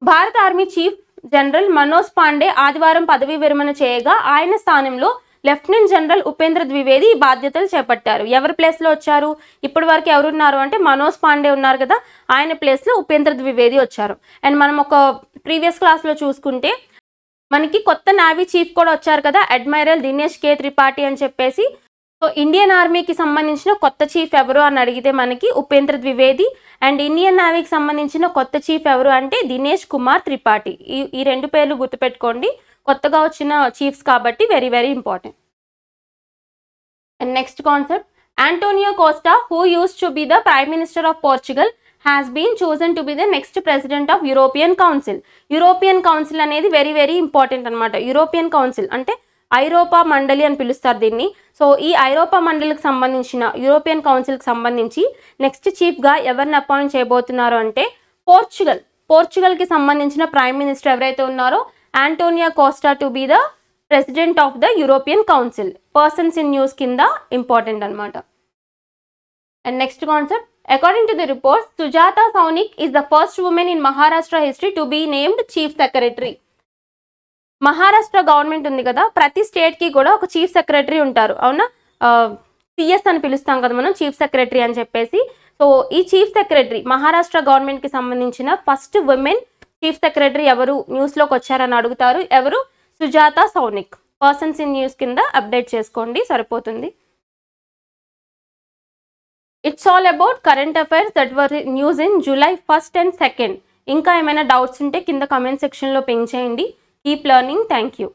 Speaker 1: భారత army chief general Manoj Pandey ఆదివారం పదవీ విరమణ చేయగా ఆయన స్థానంలో లెఫ్టినెంట్ జనరల్ ఉపేంద్ర ద్వివేది ఈ బాధ్యతలు చేపట్టారు. ఎవరి ప్లేస్లో వచ్చారు? ఇప్పటి వరకు ఎవరున్నారు అంటే మనోజ్ పాండే ఉన్నారు కదా, ఆయన ప్లేస్లో ఉపేంద్ర ద్వివేది వచ్చారు. అండ్ మనం ఒక ప్రీవియస్ క్లాస్లో చూసుకుంటే మనకి కొత్త నేవీ చీఫ్ కూడా వచ్చారు కదా, అడ్మైరల్ దినేష్ కే త్రిపాఠి అని చెప్పేసి. సో ఇండియన్ ఆర్మీకి సంబంధించిన కొత్త చీఫ్ ఎవరు అని అడిగితే మనకి ఉపేంద్ర ద్వివేది, అండ్ ఇండియన్ నేవీకి సంబంధించిన కొత్త చీఫ్ ఎవరు అంటే దినేష్ కుమార్ త్రిపాఠి. ఈ 2 పేర్లు గుర్తుపెట్టుకోండి, కొత్తగా వచ్చిన చీఫ్స్ కాబట్టి very very important. And next concept, Antonio Costa who used to be the prime minister of Portugal has been chosen to be the next president of European Council. European Council అనేది very very important అనమాట. యూరోపియన్ కౌన్సిల్ అంటే ఐరోపా మండలి అని పిలుస్తారు దీన్ని. సో ఈ ఐరోపా మండలికి సంబంధించిన యూరోపియన్ కౌన్సిల్కి సంబంధించి నెక్స్ట్ చీఫ్గా ఎవరిని అపాయింట్ చేయబోతున్నారు అంటే పోర్చుగల్కి సంబంధించిన ప్రైమ్ మినిస్టర్ ఎవరైతే ఉన్నారో Antonio Costa to be the president of the European Council. Persons in news కింద ఇంపార్టెంట్ అనమాట. And next concept, according to the reports, Sujata Saunik is the first woman in Maharashtra history to be named chief secretary. Maharashtra government ఉంది కదా, ప్రతి స్టేట్కి కూడా ఒక chief secretary ఉంటారు, అవునా? CS అని పిలుస్తాం కదా మనం, చీఫ్ సెక్రటరీ అని చెప్పేసి. సో ఈ చీఫ్ సెక్రటరీ మహారాష్ట్ర గవర్నమెంట్కి సంబంధించిన ఫస్ట్ ఉమెన్ చీఫ్ సెక్రటరీ ఎవరు న్యూస్లోకి వచ్చారని అడుగుతారు. ఎవరు? Sujatha Shaunak. Persons in news కింద అప్డేట్ చేసుకోండి, సరిపోతుంది. It's all about current affairs that were news in July 1st and 2nd. ఇంకా ఏమైనా డౌట్స్ ఉంటే కింద కమెంట్ సెక్షన్లో పింగ్ చేయండి. Keep learning. Thank you.